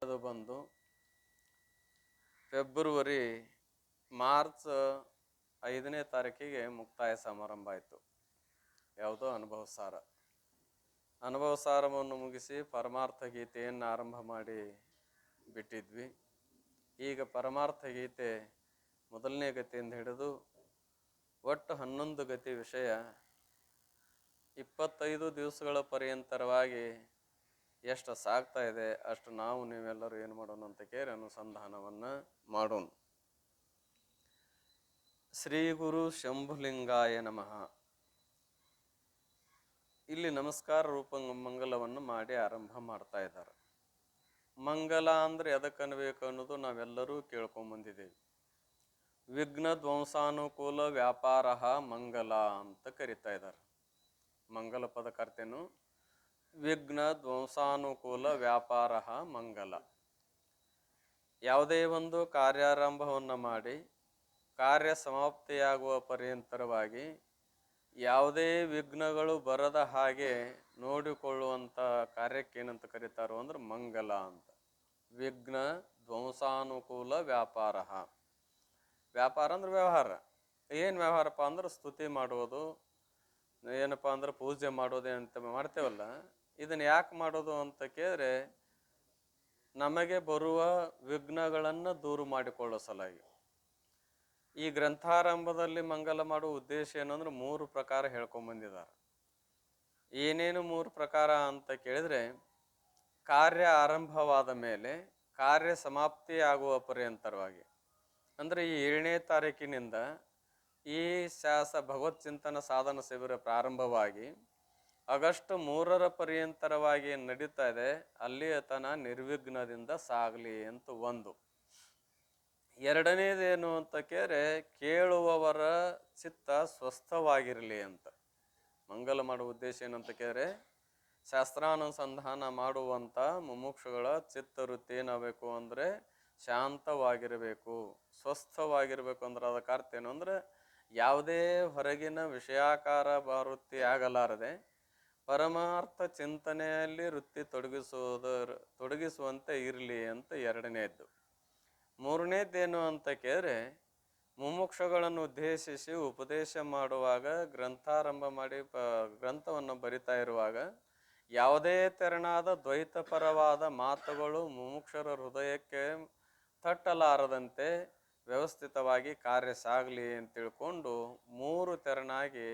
ಅದು ಬಂದು February March 5ನೇ ತಾರೀಕಿಗೆ ಮುಕ್ತಾಯ ಸಮಾರಂಭ ಆಯಿತು. ಯಾವುದೋ ಅನುಭವ ಸಾರವನ್ನು ಮುಗಿಸಿ ಪರಮಾರ್ಥ ಗೀತೆಯನ್ನು ಆರಂಭ ಮಾಡಿ ಬಿಟ್ಟಿದ್ವಿ. ಈಗ ಪರಮಾರ್ಥ ಗೀತೆ ಮೊದಲನೇ ಗತಿಯಿಂದ ಹಿಡಿದು ಒಟ್ಟು 11 ಗತಿ ವಿಷಯ 25 ದಿವಸಗಳ ಪರ್ಯಂತರವಾಗಿ ಎಷ್ಟು ಸಾಗ್ತಾ ಇದೆ ಅಷ್ಟು ನಾವು ನೀವೆಲ್ಲರೂ ಏನು ಮಾಡೋಣ ಅಂತ ಕೇಳಿ ಅನುಸಂಧಾನವನ್ನು ಮಾಡೋಣ. ಶ್ರೀ ಗುರು ಶಂಭುಲಿಂಗಾಯ ನಮಃ. ಇಲ್ಲಿ ನಮಸ್ಕಾರ ರೂಪ ಮಂಗಲವನ್ನು ಮಾಡಿ ಆರಂಭ ಮಾಡ್ತಾ ಇದ್ದಾರೆ. ಮಂಗಲ ಅಂದ್ರೆ ಎದಕ್ಕೆ ಅನ್ಬೇಕು ಅನ್ನೋದು ನಾವೆಲ್ಲರೂ ಕೇಳ್ಕೊಂಬಂದಿದ್ದೇವೆ. ವಿಘ್ನ ಧ್ವಂಸಾನುಕೂಲ ವ್ಯಾಪಾರ ಮಂಗಲ ಅಂತ ಕರಿತಾ ಇದ್ದಾರೆ. ಮಂಗಲ ಪದಕರ್ತೇನು ವಿಘ್ನ ಧ್ವಂಸಾನುಕೂಲ ವ್ಯಾಪಾರ ಮಂಗಲ. ಯಾವುದೇ ಒಂದು ಕಾರ್ಯಾರಂಭವನ್ನು ಮಾಡಿ ಕಾರ್ಯ ಸಮಾಪ್ತಿಯಾಗುವ ಪರ್ಯಂತರವಾಗಿ ಯಾವುದೇ ವಿಘ್ನಗಳು ಬರದ ಹಾಗೆ ನೋಡಿಕೊಳ್ಳುವಂಥ ಕಾರ್ಯಕ್ಕೆ ಏನಂತ ಕರೀತಾರೋ ಅಂದ್ರೆ ಮಂಗಲ ಅಂತ. ವಿಘ್ನ ಧ್ವಂಸಾನುಕೂಲ ವ್ಯಾಪಾರ. ವ್ಯಾಪಾರ ಅಂದ್ರೆ ವ್ಯವಹಾರ. ಏನು ವ್ಯವಹಾರಪ್ಪ ಅಂದ್ರೆ ಸ್ತುತಿ ಮಾಡುವುದು, ಏನಪ್ಪ ಅಂದ್ರೆ ಪೂಜೆ ಮಾಡೋದೇ ಅಂತ ಮಾಡ್ತೇವಲ್ಲ, ಇದನ್ನು ಯಾಕೆ ಮಾಡೋದು ಅಂತ ಕೇಳಿದ್ರೆ ನಮಗೆ ಬರುವ ವಿಘ್ನಗಳನ್ನು ದೂರ ಮಾಡಿಕೊಳ್ಳೋ ಸಲುವಾಗಿ. ಈ ಗ್ರಂಥಾರಂಭದಲ್ಲಿ ಮಂಗಲ ಮಾಡುವ ಉದ್ದೇಶ ಏನಂದ್ರೆ 3 ಪ್ರಕಾರ ಹೇಳ್ಕೊಂಬಂದಿದ್ದಾರೆ. ಏನೇನು 3 ಪ್ರಕಾರ ಅಂತ ಕೇಳಿದ್ರೆ, ಕಾರ್ಯ ಆರಂಭವಾದ ಮೇಲೆ ಕಾರ್ಯ ಸಮಾಪ್ತಿ ಆಗುವ ಪರ್ಯಂತರವಾಗಿ ಅಂದರೆ ಈ 7ನೇ ತಾರೀಕಿನಿಂದ ಈ ಭಗವತ್ ಚಿಂತನ ಸಾಧನ ಶಿಬಿರ ಪ್ರಾರಂಭವಾಗಿ ಆಗಸ್ಟ್ 3ರ ಪರ್ಯಂತರವಾಗಿ ನಡೀತಾ ಇದೆ, ಅಲ್ಲಿಯ ತನ ನಿರ್ವಿಘ್ನದಿಂದ ಸಾಗಲಿ ಅಂತ ಒಂದು. ಎರಡನೇದೇನು ಅಂತ ಕೇಳಿದ್ರೆ ಕೇಳುವವರ ಚಿತ್ತ ಸ್ವಸ್ಥವಾಗಿರಲಿ ಅಂತ. ಮಂಗಲ ಮಾಡುವ ಉದ್ದೇಶ ಏನಂತ ಕೇಳಿದ್ರೆ ಶಾಸ್ತ್ರಾನುಸಂಧಾನ ಮಾಡುವಂಥ ಮುಮುಕ್ಷುಗಳ ಚಿತ್ತವೃತ್ತಿ ಏನಾಗಬೇಕು ಅಂದರೆ ಶಾಂತವಾಗಿರಬೇಕು, ಸ್ವಸ್ಥವಾಗಿರಬೇಕು. ಅಂದ್ರೆ ಅದಕ್ಕೆ ಅರ್ಥ ಏನು ಅಂದರೆ ಯಾವುದೇ ಹೊರಗಿನ ವಿಷಯಾಕಾರ ವೃತ್ತಿ ಆಗಲಾರದೆ ಪರಮಾರ್ಥ ಚಿಂತನೆಯಲ್ಲಿ ವೃತ್ತಿ ತೊಡಗಿಸುವಂತೆ ಇರಲಿ ಅಂತ ಎರಡನೇದ್ದು. ಮೂರನೇದ್ದೇನು ಅಂತ ಕೇಳಿದ್ರೆ ಮುಮುಕ್ಷಗಳನ್ನು ಉದ್ದೇಶಿಸಿ ಉಪದೇಶ ಮಾಡುವಾಗ ಗ್ರಂಥಾರಂಭ ಮಾಡಿ ಗ್ರಂಥವನ್ನು ಬರಿತಾ ಇರುವಾಗ ಯಾವುದೇ ತೆರನಾದ ದ್ವೈತಪರವಾದ ಮಾತುಗಳು ಮುಮುಕ್ಷರ ಹೃದಯಕ್ಕೆ ತಟ್ಟಲಾರದಂತೆ ವ್ಯವಸ್ಥಿತವಾಗಿ ಕಾರ್ಯ ಸಾಗಲಿ ಅಂತ ತಿಳ್ಕೊಂಡು 3 ತೆರನಾಗಿ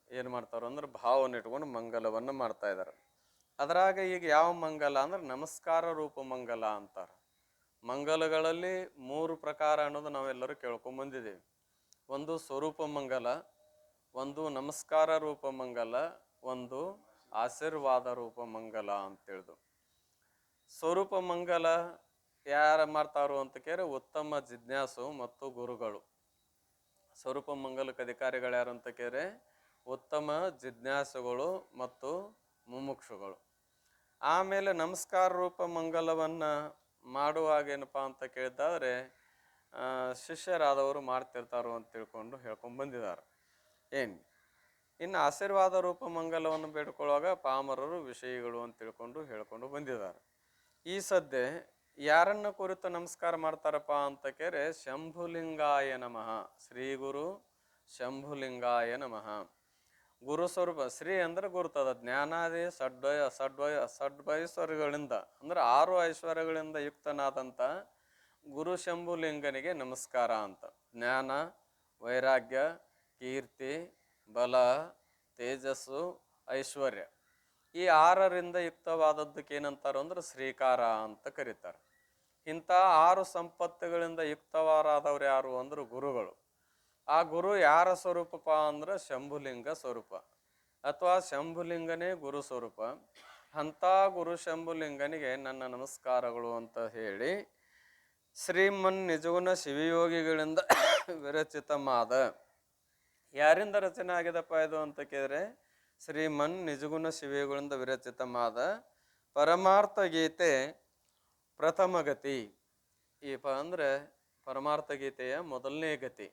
ಏನು ಮಾಡ್ತಾರೋ ಅಂದ್ರೆ ಭಾವನೆ ಇಟ್ಕೊಂಡು ಮಂಗಲವನ್ನು ಮಾಡ್ತಾ ಇದ್ದಾರೆ. ಅದರಾಗ ಈಗ ಯಾವ ಮಂಗಲ ಅಂದ್ರೆ ನಮಸ್ಕಾರ ರೂಪ ಮಂಗಲ ಅಂತಾರೆ. ಮಂಗಲಗಳಲ್ಲಿ 3 ಪ್ರಕಾರ ಅನ್ನೋದು ನಾವೆಲ್ಲರೂ ಕೇಳ್ಕೊಂಬಂದಿದ್ದೇವೆ. ಒಂದು ಸ್ವರೂಪ ಮಂಗಲ, ಒಂದು ನಮಸ್ಕಾರ ರೂಪ ಮಂಗಲ, ಒಂದು ಆಶೀರ್ವಾದ ರೂಪ ಮಂಗಲ ಅಂತೇಳಿದು. ಸ್ವರೂಪ ಮಂಗಲ ಯಾರು ಮಾಡ್ತಾರೋ ಅಂತ ಕೇಳಿದ್ರೆ ಉತ್ತಮ ಜಿಜ್ಞಾಸು ಮತ್ತು ಗುರುಗಳು. ಸ್ವರೂಪ ಮಂಗಲಕ್ಕೆ ಅಧಿಕಾರಿಗಳು ಯಾರು ಅಂತ ಕೇಳಿದ್ರೆ ಉತ್ತಮ ಜಿಜ್ಞಾಸುಗಳು ಮತ್ತು ಮುಮುಕ್ಷುಗಳು. ಆಮೇಲೆ ನಮಸ್ಕಾರ ರೂಪ ಮಂಗಲವನ್ನು ಮಾಡುವಾಗ ಏನಪ್ಪ ಅಂತ ಕೇಳಿದ್ದಾದ್ರೆ ಶಿಷ್ಯರಾದವರು ಮಾಡ್ತಿರ್ತಾರೋ ಅಂತ ತಿಳ್ಕೊಂಡು ಹೇಳ್ಕೊಂಡ್ಬಂದಿದ್ದಾರೆ. ಇನ್ನು ಆಶೀರ್ವಾದ ರೂಪ ಮಂಗಲವನ್ನು ಬೇಡ್ಕೊಳ್ಳುವಾಗ ಪಾಮರರು ವಿಷಯಿಗಳು ಅಂತ ತಿಳ್ಕೊಂಡು ಹೇಳ್ಕೊಂಡು ಬಂದಿದ್ದಾರೆ. ಈ ಸದ್ಯ ಯಾರನ್ನ ಕುರಿತು ನಮಸ್ಕಾರ ಮಾಡ್ತಾರಪ್ಪ ಅಂತ ಕೇಳಿದ್ರೆ ಶಂಭುಲಿಂಗಾಯ ನಮಃ. ಶ್ರೀ ಗುರು ಶಂಭುಲಿಂಗಾಯ ನಮಃ. ಗುರು ಸ್ವರೂಪ ಶ್ರೀ ಅಂದ್ರೆ ಗುರುತದ ಜ್ಞಾನಾದಿ ಷಡ್ವೈಶ್ವರ್ಯಗಳಿಂದ ಅಂದ್ರೆ 6 ಐಶ್ವರ್ಯಗಳಿಂದ ಯುಕ್ತನಾದಂಥ ಗುರು ಶಂಭುಲಿಂಗನಿಗೆ ನಮಸ್ಕಾರ ಅಂತ. ಜ್ಞಾನ, ವೈರಾಗ್ಯ, ಕೀರ್ತಿ, ಬಲ, ತೇಜಸ್ಸು, ಐಶ್ವರ್ಯ ಈ 6ರಿಂದ ಯುಕ್ತವಾದದ್ದಕ್ಕೆ ಏನಂತಾರೋ ಅಂದ್ರೆ ಶ್ರೀಕಾರ ಅಂತ ಕರೀತಾರೆ. ಇಂಥ 6 ಸಂಪತ್ತುಗಳಿಂದ ಯುಕ್ತವಾರಾದವ್ರು ಯಾರು ಅಂದ್ರೆ ಗುರುಗಳು. ಆ ಗುರು ಯಾರ ಸ್ವರೂಪಪ್ಪ ಅಂದ್ರೆ ಶಂಭುಲಿಂಗ ಸ್ವರೂಪ ಅಥವಾ ಶಂಭುಲಿಂಗನೇ ಗುರು ಸ್ವರೂಪ. ಅಂಥ ಗುರು ಶಂಭುಲಿಂಗನಿಗೆ ನನ್ನ ನಮಸ್ಕಾರಗಳು ಅಂತ ಹೇಳಿ ಶ್ರೀಮನ್ ನಿಜಗುಣ ಶಿವಯೋಗಿಗಳಿಂದ ವಿರಚಿತವಾದ, ಯಾರಿಂದ ರಚನೆ ಆಗಿದಪ್ಪ ಇದು ಅಂತ ಕೇಳಿದ್ರೆ ಶ್ರೀಮನ್ ನಿಜಗುಣ ಶಿವಯೋಗಿಗಳಿಂದ ವಿರಚಿತವಾದ ಪರಮಾರ್ಥ ಗೀತೆ ಪ್ರಥಮ ಗತಿ. ಅಂದ್ರೆ ಪರಮಾರ್ಥ ಗೀತೆಯ ಮೊದಲನೇ ಗತಿ.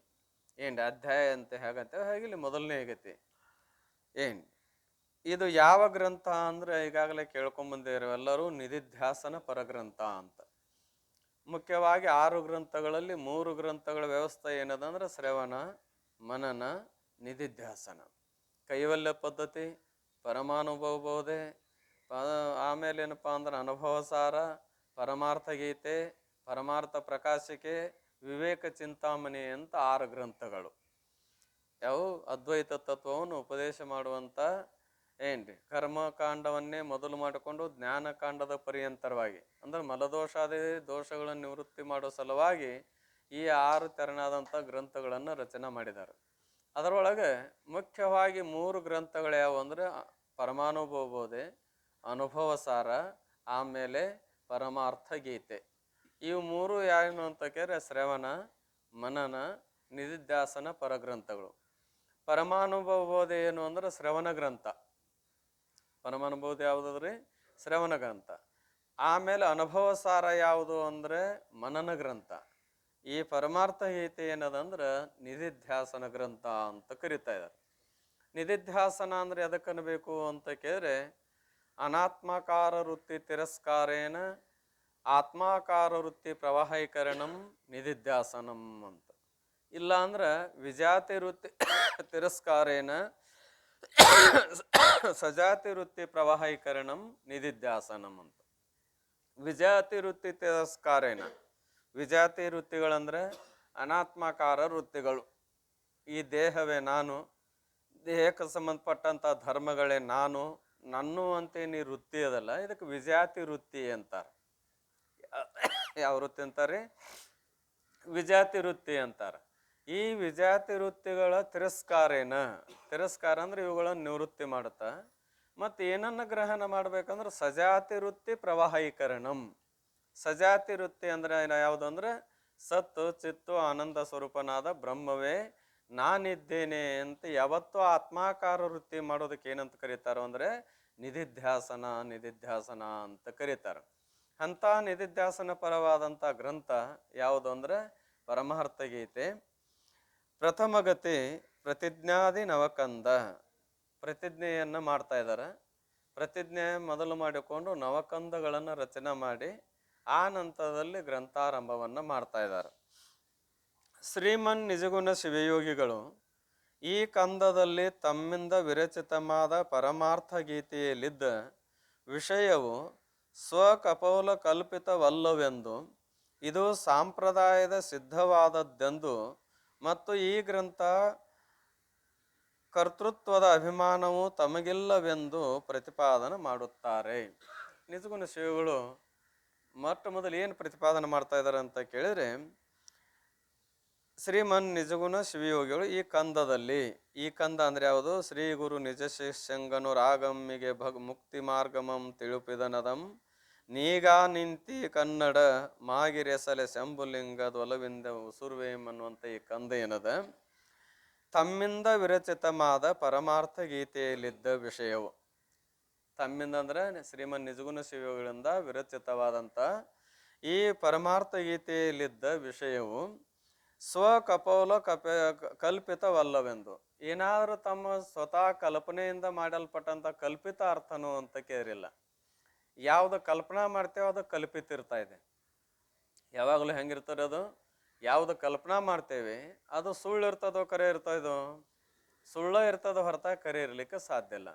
ಅಧ್ಯಾಯ ಅಂತ ಹೇಗಂತೇವೆ ಹಾಗಿಲ್ಲಿ ಮೊದಲನೇ ಗತಿ. ಇದು ಯಾವ ಗ್ರಂಥ ಅಂದ್ರೆ ಈಗಾಗಲೇ ಕೇಳ್ಕೊಂಬಂದಿರೋ ಎಲ್ಲರೂ ನಿಧಿಧ್ಯಾಸನ ಪರಗ್ರಂಥ ಅಂತ. ಮುಖ್ಯವಾಗಿ 6 ಗ್ರಂಥಗಳಲ್ಲಿ 3 ಗ್ರಂಥಗಳ ವ್ಯವಸ್ಥೆ ಏನದಂದ್ರೆ ಶ್ರವಣ, ಮನನ, ನಿಧಿಧ್ಯಾಸನ. ಕೈವಲ್ಯ ಪದ್ಧತಿ, ಪರಮಾನುಭವ ಬೋಧೆ, ಆಮೇಲೆ ಏನಪ್ಪಾ ಅಂದ್ರೆ ಅನುಭವ ಸಾರ, ಪರಮಾರ್ಥ ಗೀತೆ, ಪರಮಾರ್ಥ ಪ್ರಕಾಶಿಕೆ, ವಿವೇಕ ಚಿಂತಾಮಣಿ ಅಂತ 6 ಗ್ರಂಥಗಳು. ಯಾವ ಅದ್ವೈತ ತತ್ವವನ್ನು ಉಪದೇಶ ಮಾಡುವಂತ ಏನ್ರಿ ಕರ್ಮಕಾಂಡವನ್ನೇ ಮೊದಲು ಮಾಡಿಕೊಂಡು ಜ್ಞಾನಕಾಂಡದ ಪರ್ಯಂತರವಾಗಿ ಅಂದ್ರೆ ಮಲದೋಷಾದಿ ದೋಷಗಳನ್ನು ನಿವೃತ್ತಿ ಮಾಡೋ ಸಲುವಾಗಿ ಈ 6 ತೆರನಾದಂಥ ಗ್ರಂಥಗಳನ್ನು ರಚನೆ ಮಾಡಿದ್ದಾರೆ. ಅದರೊಳಗೆ ಮುಖ್ಯವಾಗಿ 3 ಗ್ರಂಥಗಳು ಯಾವ ಅಂದ್ರೆ ಪರಮಾನುಭವ ಬೋಧೆ, ಅನುಭವ ಸಾರ, ಆಮೇಲೆ ಪರಮಾರ್ಥ ಗೀತೆ. ಇವು 3 ಏನು ಅಂತ ಕೇಳಿದ್ರೆ ಶ್ರವಣ, ಮನನ, ನಿಧಿಧ್ಯಾಸನ ಪರಗ್ರಂಥಗಳು. ಪರಮಾನುಭವ ಬೋಧೆ ಏನು ಅಂದ್ರೆ ಶ್ರವಣ ಗ್ರಂಥ. ಪರಮಾನುಭವ ಯಾವುದ್ರಿ? ಶ್ರವಣ ಗ್ರಂಥ. ಆಮೇಲೆ ಅನುಭವ ಸಾರ ಯಾವುದು ಅಂದ್ರೆ ಮನನ ಗ್ರಂಥ. ಈ ಪರಮಾರ್ಥ ಗೀತೆ ಏನದಂದ್ರೆ ನಿಧಿಧ್ಯಾಸನ ಗ್ರಂಥ ಅಂತ ಕರಿತಾ ಇದ್ದಾರೆ. ನಿಧಿಧ್ಯಾಸನ ಅಂದ್ರೆ ಎದಕ್ಕನ್ಬೇಕು ಅಂತ ಕೇಳಿದ್ರೆ ಅನಾತ್ಮಕಾರ ವೃತ್ತಿ ತಿರಸ್ಕಾರೇನ ಆತ್ಮಾಕಾರ ವೃತ್ತಿ ಪ್ರವಾಹೀಕರಣಂ ನಿಧಿಧ್ಯಾಸನಂ ಅಂತ. ಇಲ್ಲ ಅಂದ್ರೆ ವಿಜಾತಿ ವೃತ್ತಿ ತಿರಸ್ಕಾರೇನ ಸಜಾತಿ ವೃತ್ತಿ ಪ್ರವಾಹೀಕರಣಂ ನಿಧಿಧ್ಯಾಸನಂ ಅಂತ. ವಿಜಾತಿ ವೃತ್ತಿ ತಿರಸ್ಕಾರೇನ, ವಿಜಾತಿ ವೃತ್ತಿಗಳಂದ್ರೆ ಅನಾತ್ಮಕಾರ ವೃತ್ತಿಗಳು. ಈ ದೇಹವೇ ನಾನು, ದೇಹಕ್ಕೆ ಸಂಬಂಧಪಟ್ಟಂತ ಧರ್ಮಗಳೇ ನಾನು, ನನ್ನು ಅಂತೇನಿ ವೃತ್ತಿ ಅದಲ್ಲ, ಇದಕ್ಕೆ ವಿಜಾತಿ ವೃತ್ತಿ ಅಂತಾರೆ. ಯಾವ ವೃತ್ತಿ ಅಂತಾರೆ? ವಿಜಾತಿ ವೃತ್ತಿ ಅಂತಾರೆ. ಈ ವಿಜಾತಿ ವೃತ್ತಿಗಳ ತಿರಸ್ಕಾರೇನ, ತಿರಸ್ಕಾರ ಅಂದ್ರೆ ಇವುಗಳನ್ನು ನಿವೃತ್ತಿ ಮಾಡುತ್ತಾ ಮತ್ತೆ ಏನನ್ನ ಗ್ರಹಣ ಮಾಡ್ಬೇಕಂದ್ರೆ ಸಜಾತಿ ವೃತ್ತಿ ಪ್ರವಾಹೀಕರಣಂ. ಸಜಾತಿ ವೃತ್ತಿ ಅಂದ್ರೆ ಯಾವುದು ಅಂದ್ರೆ ಸತ್ತು ಚಿತ್ತು ಆನಂದ ಸ್ವರೂಪನಾದ ಬ್ರಹ್ಮವೇ ನಾನಿದ್ದೇನೆ ಅಂತ ಯಾವತ್ತೂ ಆತ್ಮಾಕಾರ ವೃತ್ತಿ ಮಾಡೋದಕ್ಕೆ ಏನಂತ ಕರೀತಾರೋ ಅಂದ್ರೆ ನಿಧಿಧ್ಯಾಸನ, ನಿಧಿಧ್ಯಾಸನ ಅಂತ ಕರೀತಾರೆ. ಅಂತ ನಿಧಿಧ್ಯಾಸನ ಪರವಾದಂಥ ಗ್ರಂಥ ಯಾವುದು ಅಂದ್ರೆ ಪರಮಾರ್ಥ ಗೀತೆ. ಪ್ರಥಮಗತಿ ಪ್ರತಿಜ್ಞಾದಿ ನವಕಂದ. ಪ್ರತಿಜ್ಞೆಯನ್ನು ಮಾಡ್ತಾ ಇದ್ದಾರೆ. ಪ್ರತಿಜ್ಞೆ ಮೊದಲು ಮಾಡಿಕೊಂಡು ನವಕಂದಗಳನ್ನು ರಚನೆ ಮಾಡಿ ಆ ನಂತರದಲ್ಲಿ ಗ್ರಂಥಾರಂಭವನ್ನು ಮಾಡ್ತಾ ಇದ್ದಾರೆ. ಶ್ರೀಮನ್ ನಿಜಗುಣ ಶಿವಯೋಗಿಗಳು ಈ ಕಂದದಲ್ಲಿ ತಮ್ಮಿಂದ ವಿರಚಿತವಾದ ಪರಮಾರ್ಥ ಗೀತೆಯಲ್ಲಿದ್ದ ವಿಷಯವು ಸ್ವಕಪೋಲ ಕಲ್ಪಿತವಲ್ಲವೆಂದು, ಇದು ಸಾಂಪ್ರದಾಯದ ಸಿದ್ಧವಾದದ್ದೆಂದು ಮತ್ತು ಈ ಗ್ರಂಥ ಕರ್ತೃತ್ವದ ಅಭಿಮಾನವು ತಮಗಿಲ್ಲವೆಂದು ಪ್ರತಿಪಾದನೆ ಮಾಡುತ್ತಾರೆ. ನಿಜಗುಣ ಶಿವಗಳು ಮೊಟ್ಟ ಮೊದಲು ಏನು ಪ್ರತಿಪಾದನೆ ಮಾಡ್ತಾ ಇದ್ದಾರೆ ಅಂತ ಕೇಳಿದ್ರೆ ಶ್ರೀಮನ್ ನಿಜಗುಣ ಶಿವಯೋಗಿಗಳು ಈ ಕಂದದಲ್ಲಿ, ಈ ಕಂದ ಅಂದ್ರೆ ಯಾವುದು? ಶ್ರೀ ಗುರು ನಿಜ ಶಿಷ್ಯಂಗನು ರಾಗಮ್ಮಿಗೆ ಮುಕ್ತಿ ಮಾರ್ಗಮಂ ತಿಳುಪಿದನದಂ ನೀಗಾ ನಿಂತಿ ಕನ್ನಡ ಮಾಗಿರೆಸಲೆ ಶಂಭುಲಿಂಗದ ಒಲವಿಂದ ಉಸುರ್ವೇಮ್ ಅನ್ನುವಂಥ ಈ ಕಂದ ಏನದ ತಮ್ಮಿಂದ ವಿರಚಿತವಾದ ಪರಮಾರ್ಥ ಗೀತೆಯಲ್ಲಿದ್ದ ವಿಷಯವು. ತಮ್ಮಿಂದ ಅಂದ್ರೆ ಶ್ರೀಮನ್ ನಿಜಗುಣ ಶಿವಗಳಿಂದ ವಿರಚಿತವಾದಂಥ ಈ ಪರಮಾರ್ಥ ಗೀತೆಯಲ್ಲಿದ್ದ ವಿಷಯವು ಸ್ವಕಪೋಲ ಕಲ್ಪಿತವಲ್ಲವೆಂದು, ಏನಾದರೂ ತಮ್ಮ ಸ್ವತಃ ಕಲ್ಪನೆಯಿಂದ ಮಾಡಲ್ಪಟ್ಟಂಥ ಕಲ್ಪಿತ ಅರ್ಥನೋ ಅಂತ ಕೇಳಿಲ್ಲ. ಯಾವ್ದು ಕಲ್ಪನಾ ಮಾಡ್ತೇವೋ ಅದು ಕಲ್ಪಿತ ಇರ್ತಾ ಇದೆ. ಯಾವಾಗಲೂ ಹೆಂಗಿರ್ತದೆ ಅದು? ಯಾವ್ದು ಕಲ್ಪನಾ ಮಾಡ್ತೇವೆ ಅದು ಸುಳ್ಳು ಇರ್ತದೋ ಕರೆ ಇರ್ತದೋ? ಸುಳ್ಳು ಇರ್ತದೋ ಹೊರತ ಕರೆ ಇರ್ಲಿಕ್ಕೆ ಸಾಧ್ಯ ಇಲ್ಲ.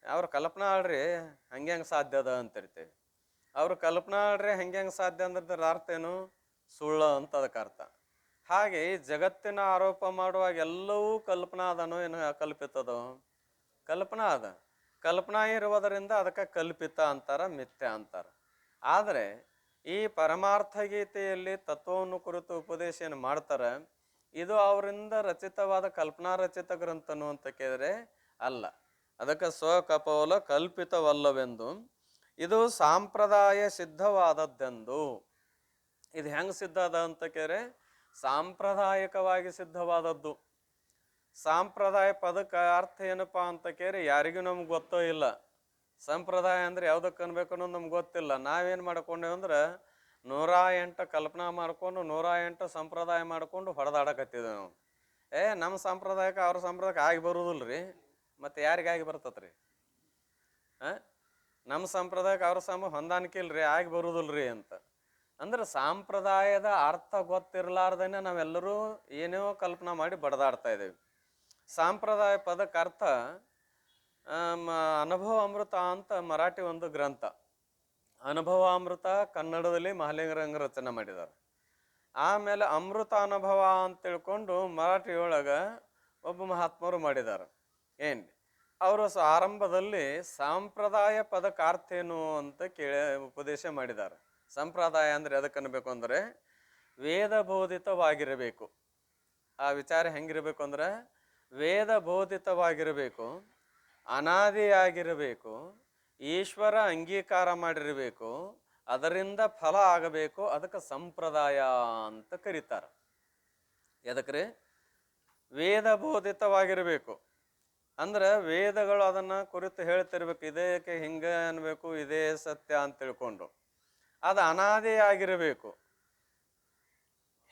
ಅವ್ರ ಕಲ್ಪನಾ ಆಡ್ರಿ ಹಂಗೆ ಹೆಂಗೆ ಸಾಧ್ಯ ಅದ ಅಂತಿರ್ತೇವೆ. ಅವ್ರ ಕಲ್ಪನಾ ಆಡ್ರಿ ಹೆಂಗೆ ಹೆಂಗೆ ಸಾಧ್ಯ ಅಂದ್ರೆ ಅರ್ಥ ಏನು? ಸುಳ್ಳು ಅಂತ ಅದಕ್ಕೆ ಅರ್ಥ. ಹಾಗೆ ಈ ಜಗತ್ತಿನ ಆರೋಪ ಮಾಡುವಾಗ ಎಲ್ಲವೂ ಕಲ್ಪನಾ ಅದನೋ ಏನು ಕಲ್ಪಿತದೋ? ಕಲ್ಪನಾ ಅದ. ಕಲ್ಪನಾ ಇರುವುದರಿಂದ ಅದಕ್ಕೆ ಕಲ್ಪಿತ ಅಂತಾರ, ಮಿಥ್ಯ ಅಂತಾರ. ಆದರೆ ಈ ಪರಮಾರ್ಥ ಗೀತೆಯಲ್ಲಿ ತತ್ವವನ್ನು ಕುರಿತು ಉಪದೇಶ ಏನು ಮಾಡ್ತಾರೆ, ಇದು ಅವರಿಂದ ರಚಿತವಾದ ಕಲ್ಪನಾ ರಚಿತ ಗ್ರಂಥನು ಅಂತ ಕೇಳಿದ್ರೆ ಅಲ್ಲ. ಅದಕ್ಕೆ ಸ್ವಕಪೋಲ ಕಲ್ಪಿತವಲ್ಲವೆಂದು, ಇದು ಸಾಂಪ್ರದಾಯ ಸಿದ್ಧವಾದದ್ದೆಂದು. ಇದು ಹೆಂಗೆ ಸಿದ್ಧ ಅದ ಅಂತ ಕೇಳಿದ್ರೆ ಸಾಂಪ್ರದಾಯಿಕವಾಗಿ ಸಿದ್ಧವಾದದ್ದು. ಸಾಂಪ್ರದಾಯ ಪದಕ್ಕೆ ಅರ್ಥ ಏನಪ್ಪಾ ಅಂತ ಕೇಳಿ ಯಾರಿಗೂ ನಮ್ಗೆ ಗೊತ್ತೋ ಇಲ್ಲ. ಸಂಪ್ರದಾಯ ಅಂದ್ರೆ ಯಾವ್ದಕ್ಕೆ ಅನ್ಬೇಕು ಅನ್ನೋದು ನಮ್ಗೆ ಗೊತ್ತಿಲ್ಲ. ನಾವೇನು ಮಾಡ್ಕೊಂಡೇವು ಅಂದ್ರೆ 108 ಕಲ್ಪನಾ ಮಾಡ್ಕೊಂಡು 108 ಸಂಪ್ರದಾಯ ಮಾಡ್ಕೊಂಡು ಹೊಡೆದಾಡಕತ್ತಿದ್ದೇವೆ ನಾವು. ನಮ್ಮ ಸಂಪ್ರದಾಯಕ್ಕೆ ಅವ್ರ ಸಂಪ್ರದಾಯಕ್ಕೆ ಆಗಿ ಬರುವುದಿಲ್ಲ ರೀ. ಮತ್ತೆ ಯಾರಿಗಾಗಿ ಬರ್ತತ್ರಿ? ನಮ್ಮ ಸಂಪ್ರದಾಯಕ್ಕೆ ಅವ್ರ ಹೊಂದಾಣಿಕೆ ಇಲ್ರಿ, ಆಗಿ ಬರುದಿಲ್ರಿ ಅಂತ. ಅಂದ್ರೆ ಸಾಂಪ್ರದಾಯದ ಅರ್ಥ ಗೊತ್ತಿರಲಾರ್ದೇನೆ ನಾವೆಲ್ಲರೂ ಏನೋ ಕಲ್ಪನಾ ಮಾಡಿ ಬಡದಾಡ್ತಾ ಇದ್ದೇವೆ. ಸಾಂಪ್ರದಾಯ ಪದಕ್ಕೆ ಅರ್ಥ ಅನುಭವ ಅಮೃತ ಅಂತ ಮರಾಠಿ ಒಂದು ಗ್ರಂಥ. ಅನುಭವ ಅಮೃತ ಕನ್ನಡದಲ್ಲಿ ಮಹಾಲಿಂಗರಂಗ ರಚನೆ ಮಾಡಿದ್ದಾರೆ. ಆಮೇಲೆ ಅಮೃತ ಅನುಭವ ಅಂತ ತಿಳ್ಕೊಂಡು ಮರಾಠಿಯೊಳಗ ಒಬ್ಬ ಮಹಾತ್ಮರು ಮಾಡಿದ್ದಾರೆ. ಏನ್ ಅವರು ಆರಂಭದಲ್ಲಿ ಸಂಪ್ರದಾಯ ಪದಕ್ಕೆ ಅರ್ಥ ಏನು ಅಂತ ಉಪದೇಶ ಮಾಡಿದ್ದಾರೆ. ಸಂಪ್ರದಾಯ ಅಂದ್ರೆ ಎದಕ್ಕೆ ಅನ್ಬೇಕು ಅಂದ್ರೆ ವೇದ ಬೋಧಿತವಾಗಿರಬೇಕು. ಆ ವಿಚಾರ ಹೆಂಗಿರ್ಬೇಕು ಅಂದ್ರೆ ವೇದ ಬೋಧಿತವಾಗಿರಬೇಕು, ಅನಾದಿಯಾಗಿರಬೇಕು, ಈಶ್ವರ ಅಂಗೀಕಾರ ಮಾಡಿರಬೇಕು, ಅದರಿಂದ ಫಲ ಆಗಬೇಕು. ಅದಕ್ಕೆ ಸಂಪ್ರದಾಯ ಅಂತ ಕರೀತಾರೆ. ಎದಕ್ರಿ? ವೇದ ಬೋಧಿತವಾಗಿರಬೇಕು ಅಂದ್ರೆ ವೇದಗಳು ಅದನ್ನ ಕುರಿತು ಹೇಳ್ತಿರ್ಬೇಕು, ಇದಕ್ಕೆ ಹಿಂಗ ಅನ್ಬೇಕು, ಇದೇ ಸತ್ಯ ಅಂತ ತಿಳ್ಕೊಂಡು. ಅದು ಅನಾದಿಯಾಗಿರಬೇಕು.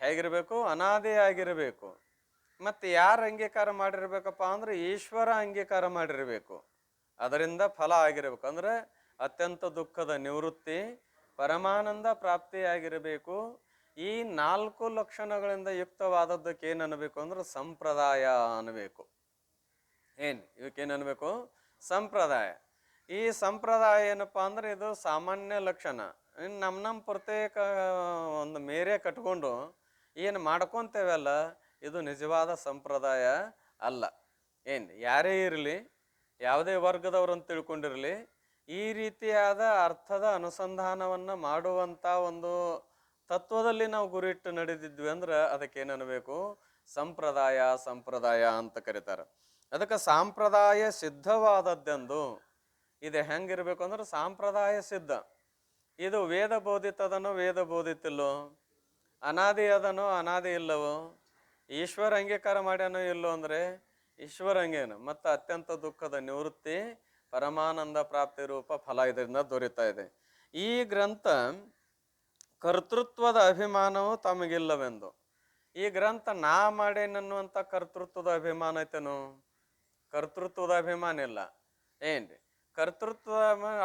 ಹೇಗಿರ್ಬೇಕು? ಅನಾದಿಯಾಗಿರಬೇಕು. ಮತ್ತೆ ಯಾರು ಅಂಗೀಕಾರ ಮಾಡಿರ್ಬೇಕಪ್ಪ ಅಂದ್ರೆ ಈಶ್ವರ ಅಂಗೀಕಾರ ಮಾಡಿರ್ಬೇಕು, ಅದರಿಂದ ಫಲ ಆಗಿರ್ಬೇಕು. ಅಂದ್ರೆ ಅತ್ಯಂತ ದುಃಖದ ನಿವೃತ್ತಿ, ಪರಮಾನಂದ ಪ್ರಾಪ್ತಿಯಾಗಿರಬೇಕು. ಈ 4 ಲಕ್ಷಣಗಳಿಂದ ಯುಕ್ತವಾದದ್ದಕ್ಕೆ ಏನ್ ಅನ್ಬೇಕು ಅಂದ್ರೆ ಸಂಪ್ರದಾಯ ಅನ್ಬೇಕು. ಇವಕ್ಕೇನು ಅನ್ಬೇಕು? ಸಂಪ್ರದಾಯ. ಈ ಸಂಪ್ರದಾಯ ಏನಪ್ಪಾ ಅಂದ್ರೆ ಇದು ಸಾಮಾನ್ಯ ಲಕ್ಷಣ. ನಮ್ಮ ಪ್ರತ್ಯೇಕ ಒಂದು ಮೇರೆ ಕಟ್ಕೊಂಡು ಏನು ಮಾಡ್ಕೊಂತೇವಲ್ಲ, ಇದು ನಿಜವಾದ ಸಂಪ್ರದಾಯ ಅಲ್ಲ. ಯಾರೇ ಇರಲಿ, ಯಾವುದೇ ವರ್ಗದವರು ಅಂತ ತಿಳ್ಕೊಂಡಿರಲಿ, ಈ ರೀತಿಯಾದ ಅರ್ಥದ ಅನುಸಂಧಾನವನ್ನ ಮಾಡುವಂತ ಒಂದು ತತ್ವದಲ್ಲಿ ನಾವು ಗುರಿಟ್ಟು ನಡೆದಿದ್ವಿ ಅಂದ್ರೆ ಅದಕ್ಕೇನನ್ಬೇಕು? ಸಂಪ್ರದಾಯ. ಸಂಪ್ರದಾಯ ಅಂತ ಕರೀತಾರೆ. ಅದಕ್ಕೆ ಸಾಂಪ್ರದಾಯ ಸಿದ್ಧವಾದದ್ದೆಂದು. ಇದು ಹೆಂಗಿರ್ಬೇಕು ಅಂದ್ರೆ ಸಾಂಪ್ರದಾಯ ಸಿದ್ಧ. ಇದು ವೇದ ಬೋಧಿತದನೋ ವೇದ ಬೋಧಿತಿಲ್ಲೋ, ಅನಾದಿ ಅದನೋ ಅನಾದಿ ಇಲ್ಲವೋ, ಈಶ್ವರ ಅಂಗೀಕಾರ ಮಾಡ್ಯಾನೋ ಇಲ್ಲೋ ಅಂದ್ರೆ ಈಶ್ವರ ಅಂಗೇನು. ಮತ್ತು ಅತ್ಯಂತ ದುಃಖದ ನಿವೃತ್ತಿ, ಪರಮಾನಂದ ಪ್ರಾಪ್ತಿ ರೂಪ ಫಲ ಇದರಿಂದ ದೊರೀತಾ ಇದೆ. ಈ ಗ್ರಂಥ ಕರ್ತೃತ್ವದ ಅಭಿಮಾನವು ತಮಗಿಲ್ಲವೆಂದು. ಈ ಗ್ರಂಥ ನಾ ಮಾಡೇನನ್ನುವಂಥ ಕರ್ತೃತ್ವದ ಅಭಿಮಾನ ಐತೇನು? ಕರ್ತೃತ್ವದ ಅಭಿಮಾನ ಇಲ್ಲ. ಏನ್ರಿ? ಕರ್ತೃತ್ವ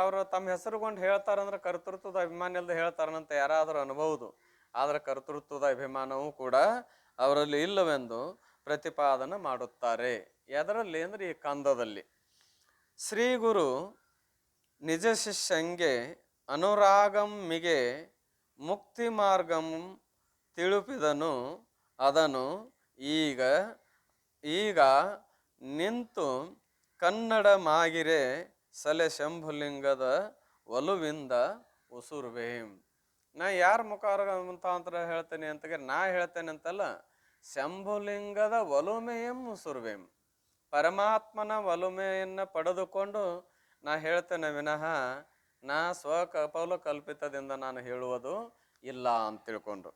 ಅವರು ತಮ್ಮ ಹೆಸರುಗೊಂಡು ಹೇಳ್ತಾರಂದ್ರೆ ಕರ್ತೃತ್ವದ ಅಭಿಮಾನ ಇಲ್ಲದೆ ಹೇಳ್ತಾರಂತ ಯಾರಾದರೂ ಅನ್ಬಹುದು. ಆದ್ರೆ ಕರ್ತೃತ್ವದ ಅಭಿಮಾನವೂ ಕೂಡ ಅವರಲ್ಲಿ ಇಲ್ಲವೆಂದು ಪ್ರತಿಪಾದನೆ ಮಾಡುತ್ತಾರೆ. ಎದರಲ್ಲಿ ಅಂದ್ರೆ ಈ ಕಂದದಲ್ಲಿ. ಶ್ರೀ ಗುರು ನಿಜ ಶಿಷ್ಯಂಗೆ ಅನುರಾಗಂ ಮಿಗೆ ಮುಕ್ತಿ ಮಾರ್ಗಂ ತಿಳುಪಿದನು, ಅದನು ಈಗ ಈಗ ನಿಂತು ಕನ್ನಡ ಮಾಗಿರೆ ಸಲೆ ಶಂಭುಲಿಂಗದ ಒಲುವಿಂದ ಉಸುರ್ವೇಂ. ನಾ ಯಾರ ಮುಖಾಂತರ ಹೇಳ್ತೇನೆ ಅಂತ ನಾ ಹೇಳ್ತೇನೆ ಅಂತಲ್ಲ, ಶಂಭುಲಿಂಗದ ಒಲುಮೆಯಂ ಉಸುರ್ವೇಂ, ಪರಮಾತ್ಮನ ಒಲುಮೆಯನ್ನು ಪಡೆದುಕೊಂಡು ನಾ ಹೇಳ್ತೇನೆ ವಿನಃ ನಾ ಸ್ವಕಪೌಲ ಕಲ್ಪಿತದಿಂದ ನಾನು ಹೇಳುವುದು ಇಲ್ಲ ಅಂತ ತಿಳ್ಕೊಂಡು.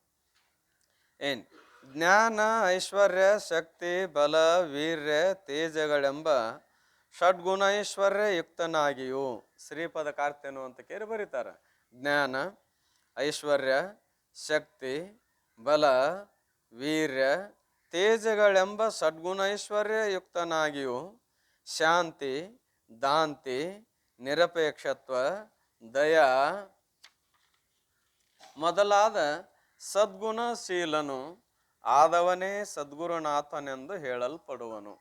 ಜ್ಞಾನ, ಐಶ್ವರ್ಯ, ಶಕ್ತಿ, ಬಲ, ವೀರ್ಯ, ತೇಜಗಳೆಂಬ ಷಡ್ಗುಣ ಐಶ್ವರ್ಯ ಯುಕ್ತನಾಗಿಯೂ. ಶ್ರೀಪದ ಕಾರ್ತೆನು ಅಂತ ಕೇಳಿ ಬರೀತಾರೆ. ಜ್ಞಾನ, ಐಶ್ವರ್ಯ, ಶಕ್ತಿ, ಬಲ, ವೀರ್ಯ, ತೇಜಗಳೆಂಬ ಷಡ್ಗುಣ ಐಶ್ವರ್ಯ ಯುಕ್ತನಾಗಿಯೂ ಶಾಂತಿ, ದಾಂತಿ, ನಿರಪೇಕ್ಷತ್ವ, ದಯ ಮೊದಲಾದ ಸದ್ಗುಣಶೀಲನು ಆದವನೇ ಸದ್ಗುರುನಾಥನೆಂದು ಹೇಳಲ್ಪಡುವನು.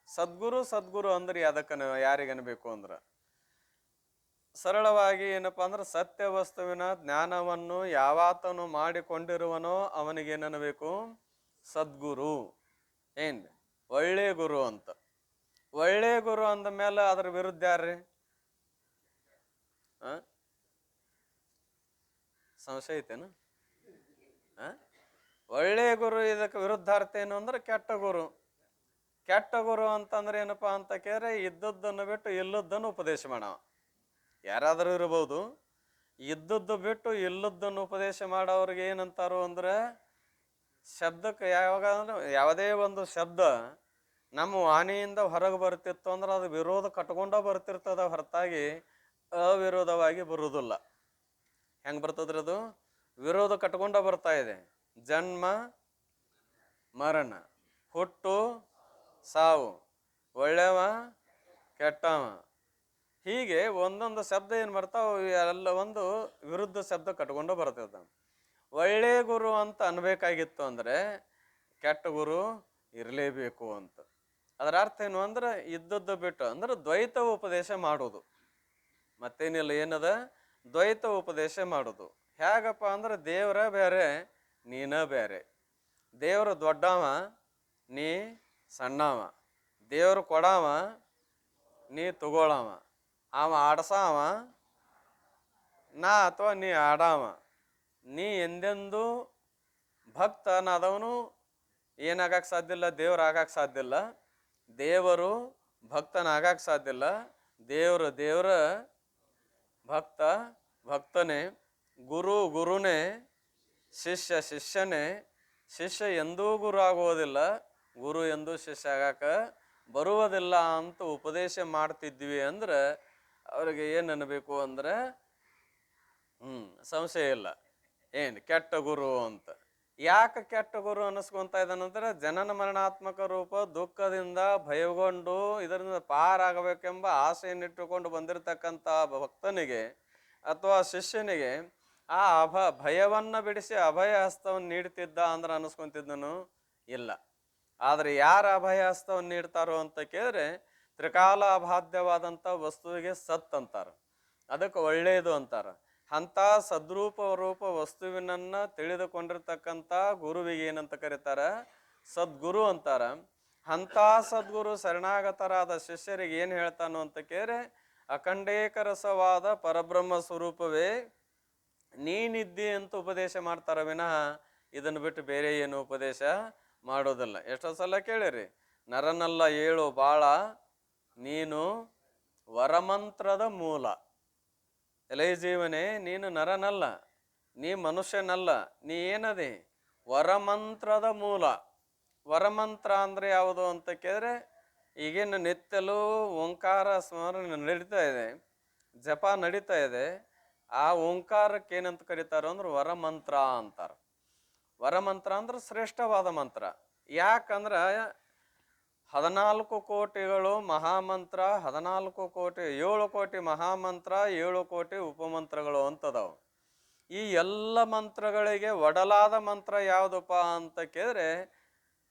ಸದ್ಗುರು ಅಂದ್ರೆ ಯಾರಿಗನ್ಬೇಕು ಅಂದ್ರೆ ಸರಳವಾಗಿ ಏನಪ್ಪಾ ಅಂದ್ರೆ ಸತ್ಯ ವಸ್ತುವಿನ ಜ್ಞಾನವನ್ನು ಯಾವಾತನು ಮಾಡಿಕೊಂಡಿರುವನೋ ಅವನಿಗೇನಬೇಕು? ಸದ್ಗುರು. ಒಳ್ಳೆ ಗುರು ಅಂತ. ಒಳ್ಳೆ ಗುರು ಅಂದ ಮೇಲೆ ಅದ್ರ ವಿರುದ್ಧ ಯಾರ್ರಿ? ಸಂಶಯ ಐತೇನು? ಒಳ್ಳೆ ಗುರು ಇದಕ್ಕೆ ವಿರುದ್ಧಾರ್ಥ ಏನು ಅಂದ್ರೆ ಕೆಟ್ಟ ಗುರು. ಕೆಟ್ಟ ಗುರು ಅಂತಂದ್ರೆ ಏನಪ್ಪಾ ಅಂತ ಕೇಳಿದ್ರೆ ಇದ್ದದ್ದನ್ನು ಬಿಟ್ಟು ಇಲ್ಲದ್ದನ್ನು ಉಪದೇಶ ಮಾಡವ. ಯಾರಾದರೂ ಇರಬಹುದು. ಇದ್ದದ್ದು ಬಿಟ್ಟು ಇಲ್ಲದ್ದನ್ನು ಉಪದೇಶ ಮಾಡೋವ್ರಿಗೆ ಏನಂತಾರು ಅಂದ್ರೆ ಶಬ್ದಕ್ಕೆ ಯಾವಾಗ ಅಂದ್ರೆ ಯಾವುದೇ ಒಂದು ಶಬ್ದ ನಮ್ಮ ವಾಣಿಯಿಂದ ಹೊರಗೆ ಬರ್ತಿತ್ತು ಅಂದ್ರೆ ಅದು ವಿರೋಧ ಕಟ್ಕೊಂಡ ಬರ್ತಿರ್ತದ ಹೊರತಾಗಿ ಅವಿರೋಧವಾಗಿ ಬರುವುದಿಲ್ಲ. ಹೆಂಗ್ ಬರ್ತದ್ರಿ ಅದು? ವಿರೋಧ ಕಟ್ಕೊಂಡ ಬರ್ತಾ ಇದೆ. ಜನ್ಮ ಮರಣ, ಹುಟ್ಟು ಸಾವು, ಒಳ್ಳೆವ ಕೆಟ್ಟವ, ಹೀಗೆ ಒಂದೊಂದು ಶಬ್ದ ಏನು ಬರ್ತಾವ ಎಲ್ಲ ಒಂದು ವಿರುದ್ಧ ಶಬ್ದ ಕಟ್ಕೊಂಡು ಬರ್ತದ. ಒಳ್ಳೆ ಗುರು ಅಂತ ಅನ್ಬೇಕಾಗಿತ್ತು ಅಂದ್ರೆ ಕೆಟ್ಟ ಗುರು ಇರಲೇಬೇಕು ಅಂತ. ಅದರ ಅರ್ಥ ಏನು ಅಂದ್ರೆ ಇದ್ದದ್ದು ಬಿಟ್ಟು ಅಂದ್ರೆ ದ್ವೈತ ಉಪದೇಶ ಮಾಡೋದು, ಮತ್ತೇನಿಲ್ಲ. ಏನದ? ದ್ವೈತ ಉಪದೇಶ ಮಾಡೋದು. ಹೇಗಪ್ಪ ಅಂದ್ರೆ ದೇವರ ಬೇರೆ, ನೀನ ಬೇರೆ. ದೇವರು ದೊಡ್ಡವ, ನೀ ಸಣ್ಣವ. ದೇವರು ಕೊಡವ, ನೀ ತಗೊಳವ. ಅವ ಆಡ್ಸವ, ನಾ ಅಥವಾ ನೀ ಆಡವ. ನೀ ಎಂದೆಂದು ಭಕ್ತನಾದವನು ಏನಾಗಕ್ಕೆ ಸಾಧ್ಯ ಇಲ್ಲ, ದೇವ್ರು ಆಗಕ್ಕೆ ಸಾಧ್ಯ ಇಲ್ಲ. ದೇವರು ಭಕ್ತನಾಗಕ್ಕೆ ಸಾಧ್ಯ ಇಲ್ಲ. ದೇವ್ರ ಭಕ್ತ ಭಕ್ತನೇ, ಗುರು ಗುರುನೇ, ಶಿಷ್ಯ ಶಿಷ್ಯನೇ. ಶಿಷ್ಯ ಎಂದೂ ಗುರು ಆಗುವುದಿಲ್ಲ, ಗುರು ಎಂದೂ ಶಿಷ್ಯ ಆಗಾಕ ಬರುವುದಿಲ್ಲ ಅಂತ ಉಪದೇಶ ಮಾಡ್ತಿದ್ವಿ ಅಂದ್ರೆ ಅವ್ರಿಗೆ ಏನು ಅನ್ನಬೇಕು ಅಂದ್ರೆ ಸಂಶಯ ಇಲ್ಲ, ಏನು ಕೆಟ್ಟ ಗುರು ಅಂತ. ಯಾಕೆ ಕೆಟ್ಟ ಗುರು ಅನ್ನಿಸ್ಕೊಂತ ಇದ್ದಾನಂದ್ರೆ ಜನನ ಮರಣಾತ್ಮಕ ರೂಪ ದುಃಖದಿಂದ ಭಯಗೊಂಡು ಇದರಿಂದ ಪಾರಾಗಬೇಕೆಂಬ ಆಸೆಯನ್ನಿಟ್ಟುಕೊಂಡು ಬಂದಿರತಕ್ಕಂಥ ಭಕ್ತನಿಗೆ ಅಥವಾ ಶಿಷ್ಯನಿಗೆ ಆ ಭಯವನ್ನ ಬಿಡಿಸಿ ಅಭಯ ಹಸ್ತವನ್ನು ನೀಡ್ತಿದ್ದ ಅಂದ್ರೆ ಅನ್ನಿಸ್ಕೊಂತಿದ್ದನು ಇಲ್ಲ. ಆದ್ರೆ ಯಾರ ಅಭಯ ಹಸ್ತವನ್ನು ನೀಡ್ತಾರೋ ಅಂತ ಕೇಳಿದ್ರೆ ತ್ರಿಕಾಲ ಅಬಾಧ್ಯವಾದಂಥ ವಸ್ತುವಿಗೆ ಸತ್ ಅಂತಾರ, ಅದಕ್ಕೆ ಒಳ್ಳೆಯದು ಅಂತಾರ. ಅಂಥ ಸದ್ರೂಪ ರೂಪ ವಸ್ತುವಿನನ್ನ ತಿಳಿದುಕೊಂಡಿರ್ತಕ್ಕಂಥ ಗುರುವಿಗೆ ಏನಂತ ಕರೀತಾರ? ಸದ್ಗುರು ಅಂತಾರ. ಅಂಥ ಸದ್ಗುರು ಶರಣಾಗತರಾದ ಶಿಷ್ಯರಿಗೆ ಏನು ಹೇಳ್ತಾನೋ ಅಂತ ಕೇಳಿದ್ರೆ ಅಖಂಡೇಕರಸವಾದ ಪರಬ್ರಹ್ಮ ಸ್ವರೂಪವೇ ನೀನಿದ್ದಿ ಅಂತ ಉಪದೇಶ ಮಾಡ್ತಾರ ವಿನಃ ಇದನ್ನು ಬಿಟ್ಟು ಬೇರೆ ಏನು ಉಪದೇಶ ಮಾಡೋದಿಲ್ಲ. ಎಷ್ಟೋ ಸಲ ಕೇಳಿರಿ, ನರನಲ್ಲ ಏಳು ಬಾಳ ನೀನು ವರಮಂತ್ರದ ಮೂಲ. ಎಲೈ ಜೀವನೇ, ನೀನು ನರನಲ್ಲ, ನೀ ಮನುಷ್ಯನಲ್ಲ, ನೀ ಏನದೆ? ವರಮಂತ್ರದ ಮೂಲ. ವರಮಂತ್ರ ಅಂದ್ರೆ ಯಾವುದು ಅಂತ ಕೇಳಿದ್ರೆ ಈಗೇನು ನಿತ್ಯಲು ಓಂಕಾರ ಸ್ಮರಣೆ ನಡೀತಾ ಇದೆ, ಜಪ ನಡೀತಾ ಇದೆ. ಆ ಓಂಕಾರಕ್ಕೆ ಏನಂತ ಕರೀತಾರ ಅಂದ್ರೆ ವರಮಂತ್ರ ಅಂತಾರ. ವರಮಂತ್ರ ಅಂದ್ರೆ ಶ್ರೇಷ್ಠವಾದ ಮಂತ್ರ. ಯಾಕಂದ್ರ 14 ಕೋಟಿಗಳು ಮಹಾಮಂತ್ರ, 14 ಕೋಟಿ 7 ಕೋಟಿ ಮಹಾಮಂತ್ರ, 7 ಕೋಟಿ ಉಪಮಂತ್ರಗಳು ಅಂತದಾವು. ಈ ಎಲ್ಲ ಮಂತ್ರಗಳಿಗೆ ಒಡಲಾದ ಮಂತ್ರ ಯಾವುದಪ್ಪ ಅಂತ ಕೇಳಿದ್ರೆ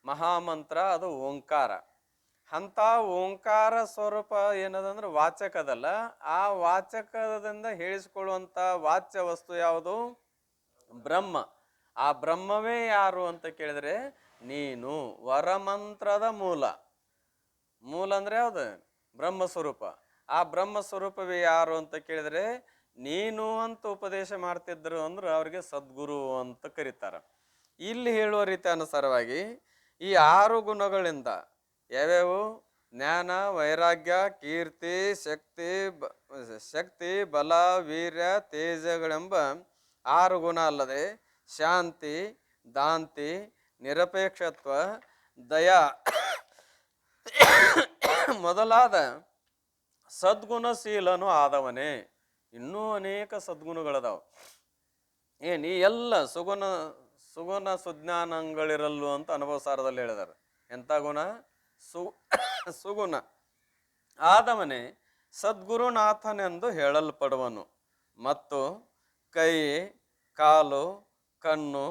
ಮಹಾಮಂತ್ರ, ಅದು ಓಂಕಾರ. ಅಂತ ಓಂಕಾರ ಸ್ವರೂಪ ಏನದಂದ್ರೆ ವಾಚಕದಲ್ಲ, ಆ ವಾಚಕದಿಂದ ಹೇಳಿಸಿಕೊಳ್ಳುವಂಥ ವಾಚ್ಯ ವಸ್ತು ಯಾವುದು? ಬ್ರಹ್ಮ. ಆ ಬ್ರಹ್ಮವೇ ಯಾರು ಅಂತ ಕೇಳಿದ್ರೆ ನೀನು. ವರಮಂತ್ರದ ಮೂಲ. ಮೂಲ ಅಂದ್ರೆ ಯಾವುದು? ಬ್ರಹ್ಮ ಸ್ವರೂಪ. ಆ ಬ್ರಹ್ಮ ಸ್ವರೂಪವೇ ಯಾರು ಅಂತ ಕೇಳಿದ್ರೆ ನೀನು ಅಂತ ಉಪದೇಶ ಮಾಡ್ತಿದ್ರು ಅಂದ್ರೆ ಅವ್ರಿಗೆ ಸದ್ಗುರು ಅಂತ ಕರೀತಾರ. ಇಲ್ಲಿ ಹೇಳುವ ರೀತಿ ಅನುಸಾರವಾಗಿ ಈ 6 ಗುಣಗಳಿಂದ ಯಾವ್ಯಾವು? ಜ್ಞಾನ, ವೈರಾಗ್ಯ, ಕೀರ್ತಿ, ಶಕ್ತಿ, ಬಲ, ವೀರ್ಯ, ತೇಜಗಳೆಂಬ 6 ಗುಣ ಅಲ್ಲದೆ ಶಾಂತಿ, ದಾಂತಿ, ನಿರಪೇಕ್ಷತ್ವ, ದಯಾ ಮೊದಲಾದ ಸದ್ಗುಣಶೀಲನು ಆದವನೇ. ಇನ್ನೂ ಅನೇಕ ಸದ್ಗುಣಗಳದಾವ. ಈ ಎಲ್ಲ ಸುಗುಣ ಸುಜ್ಞಾನಗಳಿರಲ್ಲು ಅಂತ ಅನುಭವ ಸಾರದಲ್ಲಿ ಹೇಳಿದಾರೆ. ಎಂಥ ಗುಣ? ಸುಗುಣ ಆದವನೇ ಸದ್ಗುರುನಾಥನೆಂದು ಹೇಳಲ್ಪಡುವನು. ಮತ್ತು ಕೈ, ಕಾಲು, ಕಣ್ಣು,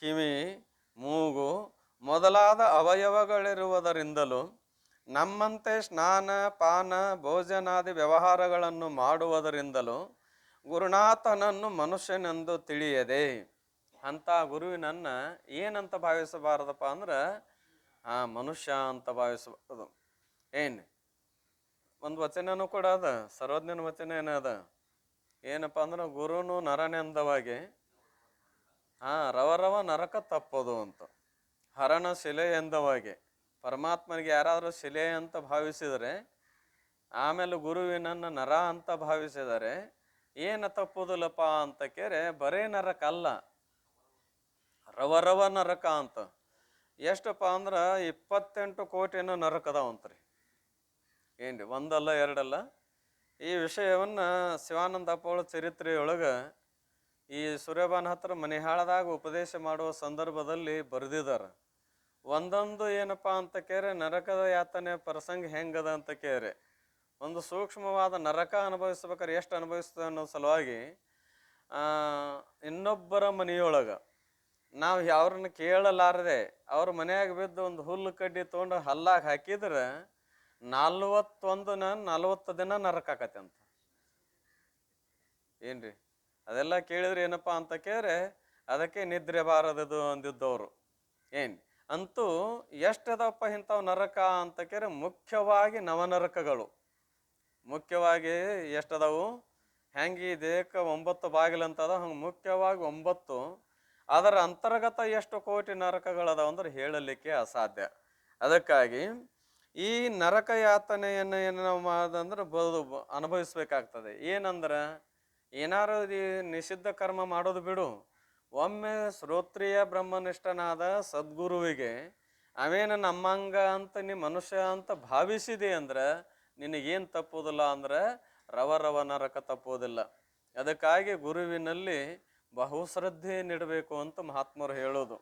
ಕಿವಿ, ಮೂಗು ಮೊದಲಾದ ಅವಯವಗಳಿರುವುದರಿಂದಲೂ ನಮ್ಮಂತೆ ಸ್ನಾನ, ಪಾನ, ಭೋಜನಾದಿ ವ್ಯವಹಾರಗಳನ್ನು ಮಾಡುವುದರಿಂದಲೂ ಗುರುನಾಥನನ್ನು ಮನುಷ್ಯನೆಂದು ತಿಳಿಯದೆ. ಅಂತ ಗುರುವಿನನ್ನ ಏನಂತ ಭಾವಿಸಬಾರದಪ್ಪ ಅಂದ್ರೆ ಮನುಷ್ಯ ಅಂತ ಭಾವಿಸಬಾರದು. ಒಂದು ವಚನನೂ ಕೂಡ ಅದ, ಸರ್ವಜ್ಞನ ವಚನ ಏನದ? ಏನಪ್ಪ ಅಂದ್ರೆ ಗುರುನು ನರನೆಂದವಾಗಿ ರವರವ ನರಕ ತಪ್ಪೋದು ಅಂತ. ಹರಣ ಶಿಲೆ ಎಂದವಾಗಿ ಪರಮಾತ್ಮನಿಗೆ ಯಾರಾದರೂ ಶಿಲೆ ಅಂತ ಭಾವಿಸಿದರೆ ಆಮೇಲೆ ಗುರುವಿನನ್ನ ನರ ಅಂತ ಭಾವಿಸಿದರೆ ಏನು ತಪ್ಪುದಿಲ್ಲಪ್ಪ ಅಂತ ಕೇರೆ ಬರೇ ನರಕ ಅಲ್ಲ, ರವರವ ನರಕ ಅಂತ. ಎಷ್ಟಪ್ಪ ಅಂದ್ರೆ 28 ಕೋಟಿನ ನರಕದಾವಂತ್ರಿ. ಏನ್ರಿ, ಒಂದಲ್ಲ ಎರಡಲ್ಲ. ಈ ವಿಷಯವನ್ನ ಶಿವಾನಂದಪ್ಪಳ ಚರಿತ್ರೆಯೊಳಗೆ ಈ ಸೂರ್ಯಬಾನ ಹತ್ರ ಮನೆಹಾಳದಾಗ ಉಪದೇಶ ಮಾಡುವ ಸಂದರ್ಭದಲ್ಲಿ ಬರೆದಿದ್ದಾರೆ. ಒಂದೊಂದು ಏನಪ್ಪಾ ಅಂತ ಕೇರೆ ನರಕದ ಯಾತನೆ ಪ್ರಸಂಗ ಹೆಂಗದ ಅಂತ ಕೇರೆ ಒಂದು ಸೂಕ್ಷ್ಮವಾದ ನರಕ ಅನುಭವಿಸ್ಬೇಕಾದ್ರೆ ಎಷ್ಟು ಅನುಭವಿಸ್ತದೆ ಅನ್ನೋ ಸಲುವಾಗಿ ಇನ್ನೊಬ್ಬರ ಮನೆಯೊಳಗೆ ನಾವು ಯಾವ್ರನ್ನ ಕೇಳಲಾರದೆ ಅವ್ರ ಮನೆಯಾಗ ಬಿದ್ದು ಒಂದು ಹುಲ್ಲು ಕಡ್ಡಿ ತೊಗೊಂಡು ಹಲ್ಲಾಗ ಹಾಕಿದ್ರೆ 40 ದಿನ ನರಕ ಆಕತಿ ಅಂತ. ಏನ್ರಿ ಅದೆಲ್ಲ ಕೇಳಿದ್ರೆ ಏನಪ್ಪ ಅಂತ ಕೇಳಿದ್ರೆ ಅದಕ್ಕೆ ನಿದ್ರೆ ಬಾರದದು ಅಂದಿದ್ದವರು. ಅಂತೂ ಎಷ್ಟದಪ್ಪ ಇಂಥವು ನರಕ ಅಂತ ಕೇಳಿದ್ರೆ ಮುಖ್ಯವಾಗಿ ನವನರಕಗಳು. ಮುಖ್ಯವಾಗಿ ಎಷ್ಟದವು? ಹೆಂಗೆ ಈ ದೇಹಕ್ಕೆ 9 ಬಾಗಿಲಂತದ ಹಂಗೆ ಮುಖ್ಯವಾಗಿ 9. ಅದರ ಅಂತರ್ಗತ ಎಷ್ಟು ಕೋಟಿ ನರಕಗಳದಾವ ಅಂದ್ರೆ ಹೇಳಲಿಕ್ಕೆ ಅಸಾಧ್ಯ. ಅದಕ್ಕಾಗಿ ಈ ನರಕ ಯಾತನೆಯನ್ನು ಏನು ನಾವು ಮಾಡೋದಂದ್ರೆ ಅನುಭವಿಸ್ಬೇಕಾಗ್ತದೆ. ಏನಂದ್ರೆ ಏನಾರು ನಿಷಿದ್ಧ ಕರ್ಮ ಮಾಡೋದು ಬಿಡು, ಒಮ್ಮೆ ಶ್ರೋತ್ರಿಯ ಬ್ರಹ್ಮನಿಷ್ಠನಾದ ಸದ್ಗುರುವಿಗೆ ಅವೇನು ನಮ್ಮಂಗ ಅಂತ ನೀ ಮನುಷ್ಯ ಅಂತ ಭಾವಿಸಿದೆ ಅಂದ್ರೆ ನಿನಗೇನು ತಪ್ಪುವುದಿಲ್ಲ ಅಂದ್ರೆ ರವ ನರಕ ತಪ್ಪುವುದಿಲ್ಲ. ಅದಕ್ಕಾಗಿ ಗುರುವಿನಲ್ಲಿ ಬಹುಶ್ರದ್ಧೆ ನೀಡಬೇಕು ಅಂತ ಮಹಾತ್ಮರು ಹೇಳೋದು.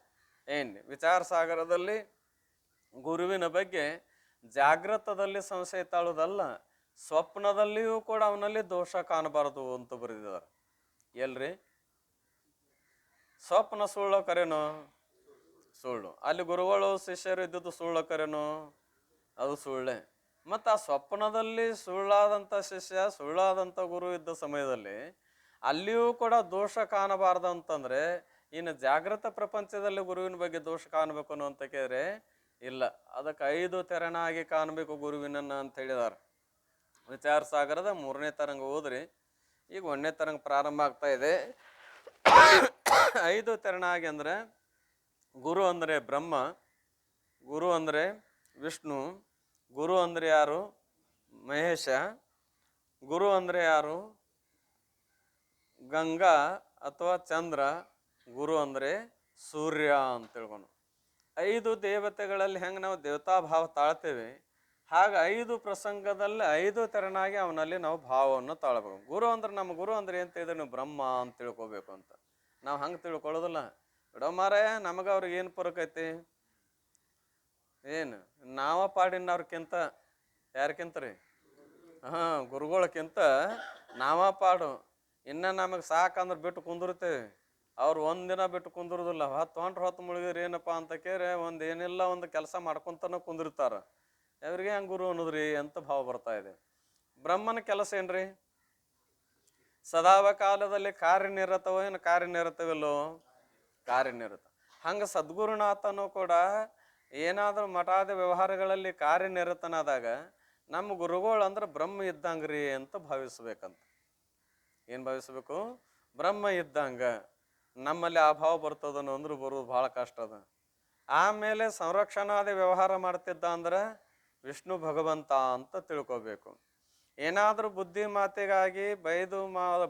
ವಿಚಾರ ಸಾಗರದಲ್ಲಿ ಗುರುವಿನ ಬಗ್ಗೆ ಜಾಗೃತದಲ್ಲಿ ಸಂಶಯ ತಾಳುವುದಲ್ಲ, ಸ್ವಪ್ನದಲ್ಲಿಯೂ ಕೂಡ ಅವನಲ್ಲಿ ದೋಷ ಕಾಣಬಾರದು ಅಂತ ಬರೆದಿದ್ದಾರೆ. ಎಲ್ರಿ ಸ್ವಪ್ನ ಸುಳ್ಳು ಕರೆನೋ? ಸುಳ್ಳು. ಅಲ್ಲಿ ಗುರುಗಳು ಶಿಷ್ಯರು ಇದ್ದದ್ದು ಸುಳ್ಳು ಕರೆನೋ? ಅದು ಸುಳ್ಳೆ. ಮತ್ತು ಆ ಸ್ವಪ್ನದಲ್ಲಿ ಸುಳ್ಳಾದಂಥ ಶಿಷ್ಯ ಸುಳ್ಳಾದಂಥ ಗುರು ಇದ್ದ ಸಮಯದಲ್ಲಿ ಅಲ್ಲಿಯೂ ಕೂಡ ದೋಷ ಕಾಣಬಾರ್ದು ಅಂತಂದ್ರೆ ಇನ್ನು ಜಾಗೃತ ಪ್ರಪಂಚದಲ್ಲಿ ಗುರುವಿನ ಬಗ್ಗೆ ದೋಷ ಕಾಣಬೇಕು ಅಂತ ಕೇಳಿದ್ರೆ ಇಲ್ಲ, ಅದಕ್ಕೆ 5 ತೆರನಾಗಿ ಕಾಣಬೇಕು ಗುರುವಿನನ್ನ ಅಂತ ಹೇಳಿದಾರೆ. ವಿಚಾರ ಸಾಗರದ 3ನೇ ತರಂಗ ಹೋದ್ರಿ, ಈಗ 1ನೇ ತರಂಗ ಪ್ರಾರಂಭ ಆಗ್ತಾ ಇದೆ. 5 ತೆರನಾಗಿ ಅಂದ್ರೆ ಗುರು ಅಂದರೆ ಬ್ರಹ್ಮ, ಗುರು ಅಂದರೆ ವಿಷ್ಣು, ಗುರು ಅಂದರೆ ಯಾರು? ಮಹೇಶ. ಗುರು ಅಂದರೆ ಯಾರು? ಗಂಗಾ ಅಥವಾ ಚಂದ್ರ. ಗುರು ಅಂದರೆ ಸೂರ್ಯ ಅಂತ ತಿಳ್ಕೊಂಡು 5 ದೇವತೆಗಳಲ್ಲಿ ಹೆಂಗೆ ನಾವು ದೇವತಾಭಾವ ತಾಳ್ತೇವೆ ಹಾಗೆ 5 ಪ್ರಸಂಗದಲ್ಲಿ 5 ತೆರನಾಗಿ ಅವನಲ್ಲಿ ನಾವು ಭಾವವನ್ನು ತಾಳಬೇಕು. ಗುರು ಅಂದ್ರೆ ನಮ್ಮ ಗುರು ಅಂದ್ರೆ ಏನು ತಿಳಿದ್ರೆ ನೀವು ಬ್ರಹ್ಮ ಅಂತ ತಿಳ್ಕೊಬೇಕು ಅಂತ. ನಾವು ಹಂಗೆ ತಿಳ್ಕೊಳ್ಳೋದಿಲ್ಲ. ಬಿಡೋ ಮಾರಾಯ, ನಮಗೆ ಅವ್ರಿಗೆ ಏನು ಪರಕೈತಿ? ಏನು ನಾವ ಪಾಡಿನವ್ರಕ್ಕಿಂತ ಯಾರಕ್ಕಿಂತ ರೀ? ಗುರುಗಳಕ್ಕಿಂತ ನಾವ ಪಾಡು. ಇನ್ನು ನಮಗೆ ಸಾಕಂದ್ರೆ ಬಿಟ್ಟು ಕುಂದಿರ್ತೇವೆ, ಅವ್ರು 1 ದಿನ ಬಿಟ್ಟು ಕುಂದಿರೋದಿಲ್ಲ. 10 ಮುಳುಗಿದ್ರೆ ಏನಪ್ಪ ಅಂತ ಕೇಳಿ ಏನಿಲ್ಲ ಒಂದು ಕೆಲಸ ಮಾಡ್ಕೊಂತನ ಕುಂದಿರ್ತಾರ. ಅವ್ರಿಗೆ ಹಂಗೆ ಗುರು ಅನ್ನೋದ್ರಿ ಅಂತ ಭಾವ ಬರ್ತಾ ಇದೆ. ಬ್ರಹ್ಮನ ಕೆಲಸ ಏನ್ರಿ? ಸದಾವ ಕಾಲದಲ್ಲಿ ಕಾರ್ಯನಿರತವೋ ಏನು ಕಾರ್ಯನಿರತವಿಲ್ಲೋ? ಕಾರ್ಯನಿರತ. ಹಂಗೆ ಸದ್ಗುರುನಾಥನು ಕೂಡ ಏನಾದರೂ ಮಠಾದ ವ್ಯವಹಾರಗಳಲ್ಲಿ ಕಾರ್ಯನಿರತನಾದಾಗ ನಮ್ಮ ಗುರುಗಳು ಅಂದ್ರೆ ಬ್ರಹ್ಮ ಇದ್ದಂಗ್ರಿ ಅಂತ ಭಾವಿಸ್ಬೇಕಂತ. ಏನು ಭಾವಿಸ್ಬೇಕು? ಬ್ರಹ್ಮ ಇದ್ದಂಗ. ನಮ್ಮಲ್ಲಿ ಆ ಭಾವ ಬರ್ತದನು ಅಂದ್ರೆ ಬರೋದು ಭಾಳ ಕಷ್ಟ ಅದ. ಆಮೇಲೆ ಸಂರಕ್ಷಣಾದ ವ್ಯವಹಾರ ಮಾಡ್ತಿದ್ದ ಅಂದ್ರೆ ವಿಷ್ಣು ಭಗವಂತ ಅಂತ ತಿಳ್ಕೊಬೇಕು. ಏನಾದರೂ ಬುದ್ಧಿ ಮಾತಿಗಾಗಿ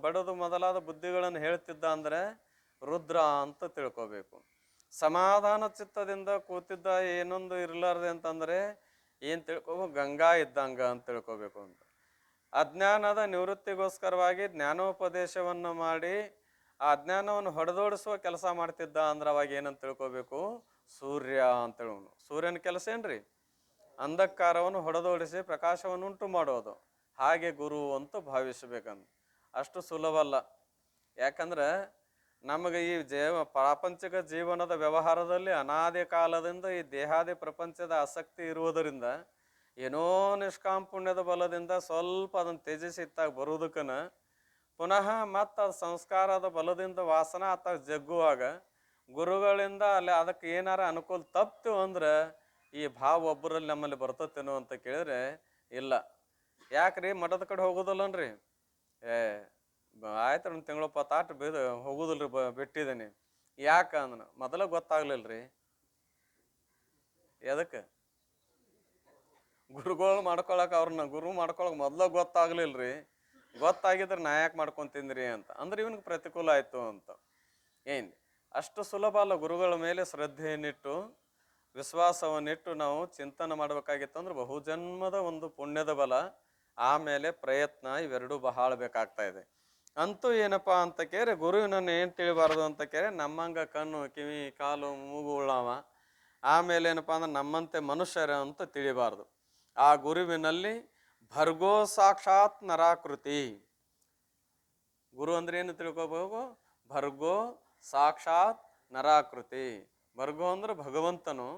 ಬಡದು ಮೊದಲಾದ ಬುದ್ಧಿಗಳನ್ನು ಹೇಳ್ತಿದ್ದ ಅಂದ್ರೆ ರುದ್ರ ಅಂತ ತಿಳ್ಕೊಬೇಕು. ಸಮಾಧಾನ ಚಿತ್ತದಿಂದ ಕೂತಿದ್ದ ಏನೊಂದು ಇರ್ಲಾರ್ದೆ ಅಂತಂದ್ರೆ ಏನು ತಿಳ್ಕೊಬೇಕು? ಗಂಗಾ ಇದ್ದಂಗ ಅಂತ ತಿಳ್ಕೊಬೇಕು ಅಂತ. ಅಜ್ಞಾನದ ನಿವೃತ್ತಿಗೋಸ್ಕರವಾಗಿ ಜ್ಞಾನೋಪದೇಶವನ್ನು ಮಾಡಿ ಆ ಅಜ್ಞಾನವನ್ನು ಹೊಡೆದೋಡಿಸುವ ಕೆಲಸ ಮಾಡ್ತಿದ್ದ ಅಂದ್ರೆ ಅವಾಗ ಏನಂತ ತಿಳ್ಕೊಬೇಕು? ಸೂರ್ಯ ಅಂತ ಹೇಳೋನು. ಸೂರ್ಯನ ಕೆಲಸ ಏನ್ರಿ? ಅಂಧಕಾರವನ್ನು ಹೊಡೆದೋಡಿಸಿ ಪ್ರಕಾಶವನ್ನು ಉಂಟು ಮಾಡೋದು. ಹಾಗೆ ಗುರು ಅಂತ ಭಾವಿಸಬೇಕಂತ. ಅಷ್ಟು ಸುಲಭ ಅಲ್ಲ. ಯಾಕಂದ್ರೆ ನಮಗೆ ಈ ಪ್ರಾಪಂಚಿಕ ಜೀವನದ ವ್ಯವಹಾರದಲ್ಲಿ ಅನಾದಿ ಕಾಲದಿಂದ ಈ ದೇಹಾದಿ ಪ್ರಪಂಚದ ಆಸಕ್ತಿ ಇರುವುದರಿಂದ ಏನೋ ನಿಷ್ಕಾಮ ಪುಣ್ಯದ ಬಲದಿಂದ ಸ್ವಲ್ಪ ಅದನ್ನು ತ್ಯಜಿಸಿ ಇತ್ತಾಗ ಬರುವುದಕ್ಕನ ಪುನಃ ಮತ್ತು ಸಂಸ್ಕಾರದ ಬಲದಿಂದ ವಾಸನ ಆತ ಜಗ್ಗುವಾಗ ಗುರುಗಳಿಂದ ಅಲ್ಲಿ ಅದಕ್ಕೆ ಏನಾರ ಅನುಕೂಲ ತಪ್ತು ಅಂದ್ರೆ ಈ ಭಾವ ಒಬ್ಬರಲ್ಲಿ ನಮ್ಮಲ್ಲಿ ಬರ್ತತೇನೋ ಅಂತ ಕೇಳಿದ್ರೆ ಇಲ್ಲ. ಯಾಕ್ರಿ ಮಠದ ಕಡೆ ಹೋಗೋದಲ್ಲನ್ರಿ? ಆಯ್ತು 1 ತಿಂಗಳು 10 ಹೋಗುದಿಲ್ರಿ, ಬಿಟ್ಟಿದ್ದೀನಿ. ಯಾಕ ಅಂದ್ರ ಮೊದಲ ಗೊತ್ತಾಗ್ಲಿಲ್ರಿ. ಎದಕ್ಕೆ? ಗುರುಗಳು ಮಾಡ್ಕೊಳಕ್ ಅವ್ರನ್ನ ಗುರು ಮಾಡ್ಕೊಳಕ್ ಮೊದ್ಲ ಗೊತ್ತಾಗ್ಲಿಲ್ರಿ. ಗೊತ್ತಾಗಿದ್ರೆ ನಾ ಯಾಕೆ ಮಾಡ್ಕೊಂತಿಂದ್ರಿ ಅಂತ ಅಂದ್ರೆ ಇವನಿಗೆ ಪ್ರತಿಕೂಲ ಆಯ್ತು ಅಂತ. ಅಷ್ಟು ಸುಲಭ ಅಲ್ಲ. ಗುರುಗಳ ಮೇಲೆ ಶ್ರದ್ಧೆಯನ್ನಿಟ್ಟು ವಿಶ್ವಾಸವನ್ನಿಟ್ಟು ನಾವು ಚಿಂತನೆ ಮಾಡ್ಬೇಕಾಗಿತ್ತು ಅಂದ್ರೆ ಬಹುಜನ್ಮದ ಒಂದು ಪುಣ್ಯದ ಬಲ, ಆಮೇಲೆ ಪ್ರಯತ್ನ, ಇವೆರಡೂ ಬಹಳ ಬೇಕಾಗ್ತಾ ಇದೆ. ಅಂತೂ ಏನಪ್ಪಾ ಅಂತ ಕೇಳಿ ಗುರುವಿನನ್ನು ಏನು ತಿಳಿಬಾರ್ದು ಅಂತ ಕೇಳಿ ನಮ್ಮಂಗ ಕಣ್ಣು ಕಿವಿ ಕಾಲು ಮೂಗು ಉಳ್ಳಾವ, ಆಮೇಲೆ ಏನಪ್ಪಾ ಅಂದ್ರೆ ನಮ್ಮಂತೆ ಮನುಷ್ಯರ ಅಂತ ತಿಳಿಬಾರ್ದು. ಆ ಗುರುವಿನಲ್ಲಿ ಭರ್ಗೋ ಸಾಕ್ಷಾತ್ ನರಾಕೃತಿ. ಗುರು ಅಂದ್ರೆ ಏನು ತಿಳ್ಕೊಬೇಕು? ಭರ್ಗೋ ಸಾಕ್ಷಾತ್ ನರಾಕೃತಿ. ಭರ್ಗೋ ಅಂದ್ರೆ ಭಗವಂತನು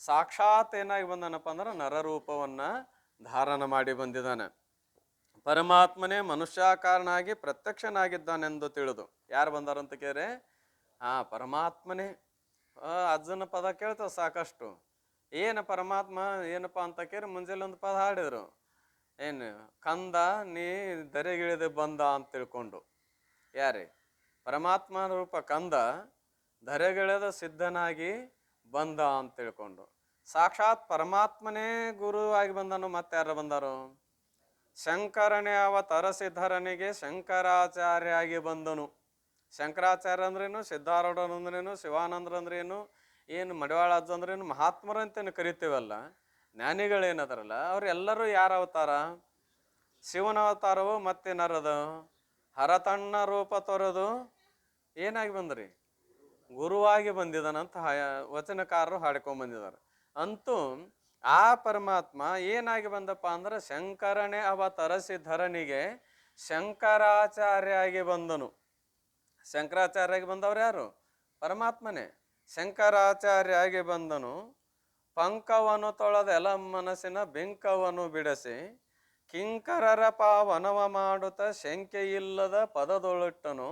ಸಾಕ್ಷಾತ್ ಏನಾಗಿ ಬಂದಾನಪ್ಪ ಅಂದ್ರೆ ನರರೂಪವನ್ನ ಧಾರಣ ಮಾಡಿ ಬಂದಿದ್ದಾನೆ. ಪರಮಾತ್ಮನೇ ಮನುಷ್ಯಾಕಾರನಾಗಿ ಪ್ರತ್ಯಕ್ಷನಾಗಿದ್ದಾನೆಂದು ತಿಳಿದು. ಯಾರು ಬಂದಾರಂತ ಕೇಳ್ರೆ? ಪರಮಾತ್ಮನೇ. ಅಜ್ಜನ ಪದ ಕೇಳ್ತಾವ ಸಾಕಷ್ಟು. ಏನು ಪರಮಾತ್ಮ ಏನಪ್ಪ ಅಂತ ಕೇಳಿ ಮುಂಜಾನೆ ಒಂದು ಪದ ಹಾಡಿದ್ರು, ಏನು ಕಂದ ನೀ ದರೆಗಿಳಿದು ಬಂದ ಅಂತ ತಿಳ್ಕೊಂಡು. ಯಾರೇ? ಪರಮಾತ್ಮ ರೂಪ ಕಂದ ಧರೆಗಿಳಿದ ಸಿದ್ಧನಾಗಿ ಬಂದ ಅಂತ ತಿಳ್ಕೊಂಡು. ಸಾಕ್ಷಾತ್ ಪರಮಾತ್ಮನೇ ಗುರುವಾಗಿ ಬಂದನು. ಮತ್ತೆ ಯಾರು ಬಂದರು? ಶಂಕರನೇ ಅವತರಸಿದ್ಧರನಿಗೆ ಶಂಕರಾಚಾರ್ಯ ಆಗಿ ಬಂದನು. ಶಂಕರಾಚಾರ್ಯ ಅಂದ್ರೇನು? ಸಿದ್ಧಾರೂಢ ಅಂದ್ರೇನು? ಶಿವಾನಂದ್ರ ಅಂದ್ರೇನು? ಏನು ಮಡಿವಾಳ ಅಜ್ಜ ಅಂದ್ರೇನು? ಮಹಾತ್ಮರು ಅಂತೇನು ಕರಿತೀವಲ್ಲ, ಜ್ಞಾನಿಗಳೇನದಾರಲ್ಲ, ಅವ್ರೆಲ್ಲರೂ ಯಾರ ಅವತಾರ? ಶಿವನ ಅವತಾರವು. ಮತ್ತೇನಾರದು? ಹರತಣ್ಣ ರೂಪ ತೊರೆದು ಏನಾಗಿ ಬಂದ್ರಿ? ಗುರುವಾಗಿ ಬಂದಿದ್ದಾನಂತ ವಚನಕಾರರು ಹಾಡ್ಕೊಂಡ್ ಬಂದಿದ್ದಾರೆ. ಅಂತೂ ಆ ಪರಮಾತ್ಮ ಏನಾಗಿ ಬಂದಪ್ಪ ಅಂದ್ರೆ ಶಂಕರನೇ ಅವತರಸಿದ್ಧರನಿಗೆ ಶಂಕರಾಚಾರ್ಯ ಆಗಿ ಬಂದನು. ಶಂಕರಾಚಾರ್ಯ ಆಗಿ ಬಂದವ್ರು ಯಾರು? ಪರಮಾತ್ಮನೇ. ಶಂಕರಾಚಾರ್ಯ ಆಗಿ ಬಂದನು. ಪಂಕವನ್ನು ತೊಳೆದ ಎಲ ಮನಸ್ಸಿನ ಬೆಂಕವನ್ನು ಬಿಡಿಸಿ ಕಿಂಕರರ ಪಾವನವ ಮಾಡುತ್ತ ಶಂಕೆಯಿಲ್ಲದ ಪದದೊಳಿಟ್ಟನು.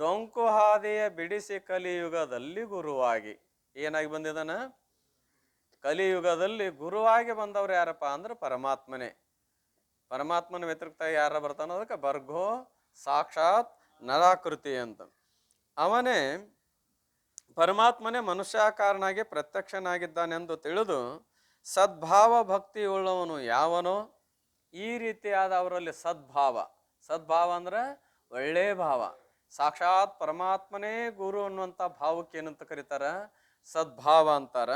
ಡೊಂಕು ಹಾದಿಯ ಬಿಡಿಸಿ ಕಲಿಯುಗದಲ್ಲಿ ಗುರುವಾಗಿ. ಏನಾಗಿ ಬಂದಿದ್ದಾನ? ಕಲಿಯುಗದಲ್ಲಿ ಗುರುವಾಗಿ ಬಂದವ್ರು ಯಾರಪ್ಪ ಅಂದ್ರೆ ಪರಮಾತ್ಮನೇ. ಪರಮಾತ್ಮನ ವ್ಯತಿರಿಕ್ತ ಯಾರ ಬರ್ತಾನೋ ಅದಕ್ಕೆ ಭರ್ಗೋ ಸಾಕ್ಷಾತ್ ನರಾಕೃತಿ ಅಂತ. ಅವನೇ ಪರಮಾತ್ಮನೇ ಮನುಷ್ಯಾಕಾರನಾಗಿ ಪ್ರತ್ಯಕ್ಷನಾಗಿದ್ದಾನೆಂದು ತಿಳಿದು ಸದ್ಭಾವ ಭಕ್ತಿ ಉಳ್ಳವನು ಯಾವನೋ. ಈ ರೀತಿಯಾದ ಅವರಲ್ಲಿ ಸದ್ಭಾವ. ಸದ್ಭಾವ ಅಂದ್ರೆ ಒಳ್ಳೆ ಭಾವ. ಸಾಕ್ಷಾತ್ ಪರಮಾತ್ಮನೇ ಗುರು ಅನ್ನುವಂಥ ಭಾವಕ್ಕೆ ಏನಂತ ಕರೀತಾರ? ಸದ್ಭಾವ ಅಂತಾರ.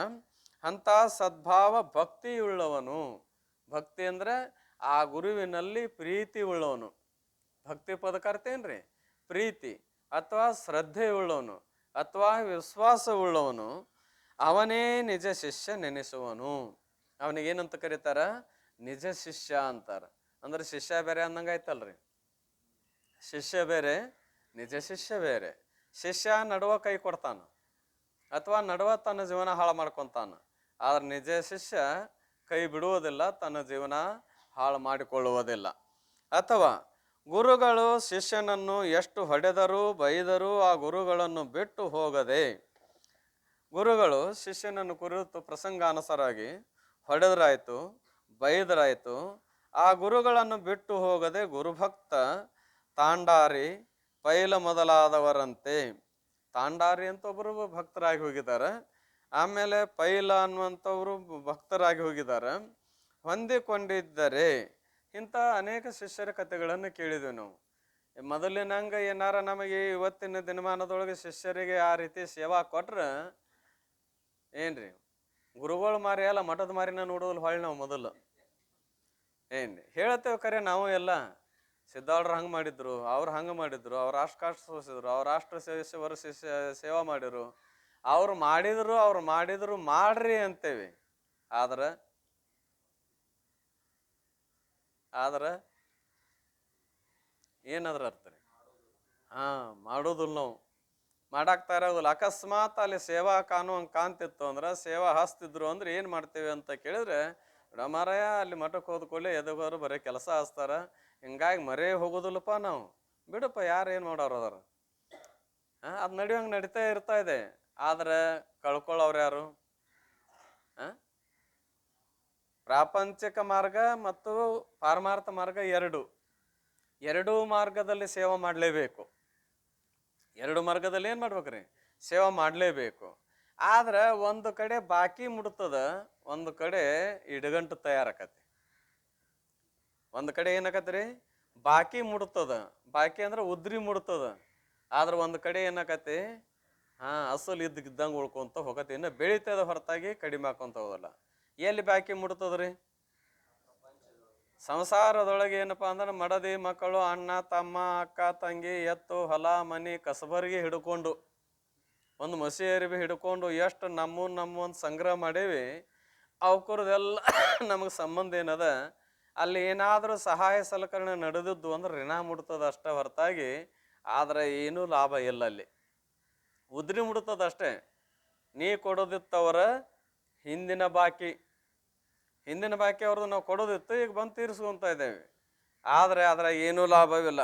ಅಂತ ಸದ್ಭಾವ ಭಕ್ತಿ ಉಳ್ಳವನು. ಭಕ್ತಿ ಅಂದ್ರೆ ಆ ಗುರುವಿನಲ್ಲಿ ಪ್ರೀತಿ ಉಳ್ಳವನು. ಭಕ್ತಿ ಪದಕರ್ತೇನ್ರಿ? ಪ್ರೀತಿ ಅಥವಾ ಶ್ರದ್ಧೆ ಉಳ್ಳವನು ಅಥವಾ ವಿಶ್ವಾಸ ಉಳ್ಳವನು ಅವನೇ ನಿಜ ಶಿಷ್ಯ ನೆನೆಸುವನು. ಅವನಿಗೇನಂತ ಕರೀತಾರ? ನಿಜ ಶಿಷ್ಯ ಅಂತಾರ. ಅಂದ್ರೆ ಶಿಷ್ಯ ಬೇರೆ ಅಂದಂಗಾಯ್ತಲ್ರಿ. ಶಿಷ್ಯ ಬೇರೆ, ನಿಜ ಶಿಷ್ಯ ಬೇರೆ. ಶಿಷ್ಯ ನಡುವ ಕೈ ಕೊಡ್ತಾನ ಅಥವಾ ನಡುವ ತನ್ನ ಜೀವನ ಹಾಳು ಮಾಡ್ಕೊತಾನ. ಆದ್ರೆ ನಿಜ ಶಿಷ್ಯ ಕೈ ಬಿಡುವುದಿಲ್ಲ, ತನ್ನ ಜೀವನ ಹಾಳು ಮಾಡಿಕೊಳ್ಳುವುದಿಲ್ಲ. ಅಥವಾ ಗುರುಗಳು ಶಿಷ್ಯನನ್ನು ಎಷ್ಟು ಹೊಡೆದರೂ ಬೈದರೂ ಆ ಗುರುಗಳನ್ನು ಬಿಟ್ಟು ಹೋಗದೆ. ಗುರುಗಳು ಶಿಷ್ಯನನ್ನು ಕುರಿತು ಪ್ರಸಂಗಾನುಸಾರವಾಗಿ ಹೊಡೆದ್ರಾಯ್ತು, ಬೈದರಾಯ್ತು, ಆ ಗುರುಗಳನ್ನು ಬಿಟ್ಟು ಹೋಗದೆ ಗುರುಭಕ್ತ ತಾಂಡಾರಿ ಪೈಲ ಮೊದಲಾದವರಂತೆ. ತಾಂಡಾರಿ ಅಂತ ಒಬ್ಬರು ಭಕ್ತರಾಗಿ ಹೋಗಿದ್ದಾರೆ. ಆಮೇಲೆ ಪೈಲ ಅನ್ನುವಂಥವ್ರು ಭಕ್ತರಾಗಿ ಹೋಗಿದ್ದಾರೆ. ಹೊಂದಿಕೊಂಡಿದ್ದರೆ ಇಂಥ ಅನೇಕ ಶಿಷ್ಯರ ಕಥೆಗಳನ್ನು ಕೇಳಿದ್ವಿ ನಾವು. ಮೊದಲಿನಂಗೆ ಏನಾರ ನಮಗೆ ಇವತ್ತಿನ ದಿನಮಾನದೊಳಗೆ ಶಿಷ್ಯರಿಗೆ ಆ ರೀತಿ ಸೇವಾ ಕೊಟ್ರೆ ಏನ್ರಿ, ಗುರುಗಳು ಮಾರಿ ಅಲ್ಲ ಮಠದ ಮಾರಿನ ನೋಡೋದಿಲ್ಲ ಹೊಳ್ಳಿ ನಾವು. ಮೊದಲು ಏನ್ರಿ ಹೇಳ್ತೇವೆ ಖರೆ, ನಾವು ಎಲ್ಲ ಸಿದ್ಧಾಳ್ರು ಹಂಗೆ ಮಾಡಿದ್ರು, ಅವ್ರು ಹಂಗೆ ಮಾಡಿದ್ರು, ಅವ್ರು ಅಷ್ಟು ಕಷ್ಟ ಸೋಸಿದ್ರು, ಅವ್ರು ಅಷ್ಟು ವರ್ಷ ಸೇವಾ ಮಾಡಿರು, ಅವ್ರು ಮಾಡಿದ್ರು ಮಾಡ್ರಿ ಅಂತೇವಿ. ಆದ್ರೆ ಏನಾದ್ರ ಅರ್ಥ ರೀ? ಮಾಡೋದಿಲ್ಲ. ನಾವು ಮಾಡಾಕ್ತಾ ಇರೋದಿಲ್ಲ. ಅಕಸ್ಮಾತ್ ಅಲ್ಲಿ ಸೇವಾ ಕಾನೂನು ಕಾಣ್ತಿತ್ತು ಅಂದ್ರೆ, ಸೇವಾ ಹಸ್ತಿದ್ರು ಅಂದ್ರೆ ಏನು ಮಾಡ್ತೇವೆ ಅಂತ ಕೇಳಿದ್ರೆ, ಮಾರಾಯ ಅಲ್ಲಿ ಮಠಕ್ಕೆ ಹೋದ್ಕೊಳ್ಳಿ ಎದಗೋರು ಬರೀ ಕೆಲಸ ಹಚ್ತಾರ, ಹಿಂಗಾಗಿ ಮರೇ ಹೋಗೋದಿಲ್ಲಪ್ಪ ನಾವು, ಬಿಡಪ್ಪ ಯಾರು ಏನು ಮಾಡೋರು ಅದಾರ. ಅದು ನಡೆಯುವಂಗೆ ನಡೀತಾ ಇರ್ತಾ ಇದೆ. ಆದ್ರೆ ಕಳ್ಕೊಳ್ಳೋರು ಯಾರು? ಪ್ರಾಪಂಚಿಕ ಮಾರ್ಗ ಮತ್ತು ಪಾರಮಾರ್ಥ ಮಾರ್ಗ ಎರಡೂ ಮಾರ್ಗದಲ್ಲಿ ಸೇವೆ ಮಾಡಲೇಬೇಕು. ಎರಡು ಮಾರ್ಗದಲ್ಲಿ ಏನು ಮಾಡ್ಬೇಕ್ರಿ? ಸೇವೆ ಮಾಡಲೇಬೇಕು. ಆದ್ರೆ ಒಂದು ಕಡೆ ಬಾಕಿ ಮುಡ್ತದ, ಒಂದು ಕಡೆ ಇಡಗಂಟು ತಯಾರಾಕತಿ. ಒಂದು ಕಡೆ ಏನಾಕತ್ರಿ? ಬಾಕಿ ಮುಡ್ತದ. ಬಾಕಿ ಅಂದ್ರೆ ಉದ್ರಿ ಮುಡ್ತದ. ಆದ್ರೆ ಒಂದು ಕಡೆ ಏನಾಕತಿ? ಅಸಲು ಇದ್ದಂಗೆ ಉಳ್ಕೊಂತ ಹೋಗತಿ. ಇನ್ನು ಬೆಳಿತದ ಹೊರತಾಗಿ ಕಡಿಮೆ ಹಾಕೊಂತ ಹೋಗಲ್ಲ. ಎಲ್ಲಿ ಬಾಕಿ ಮುಡ್ತದ್ರಿ? ಸಂಸಾರದೊಳಗೆ ಏನಪ್ಪಾ ಅಂದ್ರೆ ಮಡದಿ ಮಕ್ಕಳು, ಅಣ್ಣ ತಮ್ಮ, ಅಕ್ಕ ತಂಗಿ, ಎತ್ತು ಹೊಲ ಮನಿ ಕಸಬರಿಗೆ ಹಿಡ್ಕೊಂಡು, ಒಂದು ಮಸಿ ಅರಿವಿ ಹಿಡ್ಕೊಂಡು ಎಷ್ಟು ನಮ್ಮೊಂದು ಸಂಗ್ರಹ ಮಾಡೇವಿ. ಅವಕರದೆಲ್ಲ ನಮಗೆ ಸಂಬಂಧ ಏನದ? ಅಲ್ಲಿ ಏನಾದರೂ ಸಹಾಯ ಸಲಕರಣೆ ನಡೆದಿದ್ದು ಅಂದ್ರೆ ಋಣ ಮುಡ್ತದ ಅಷ್ಟೇ ಹೊರತಾಗಿ, ಆದ್ರೆ ಏನೂ ಲಾಭ ಇಲ್ಲ ಅಲ್ಲಿ, ಉದ್ರಿ ಮುಡ್ತದಷ್ಟೇ. ನೀ ಕೊಡೋದಿತ್ತವರ ಹಿಂದಿನ ಬಾಕಿ, ಹಿಂದಿನ ಬಾಕಿ ಅವ್ರದ್ದು ನಾವು ಕೊಡೋದಿತ್ತು, ಈಗ ಬಂದು ತೀರಿಸ್ಕೊಂತ ಇದ್ದೇವೆ, ಆದರೆ ಅದರ ಏನೂ ಲಾಭವಿಲ್ಲ.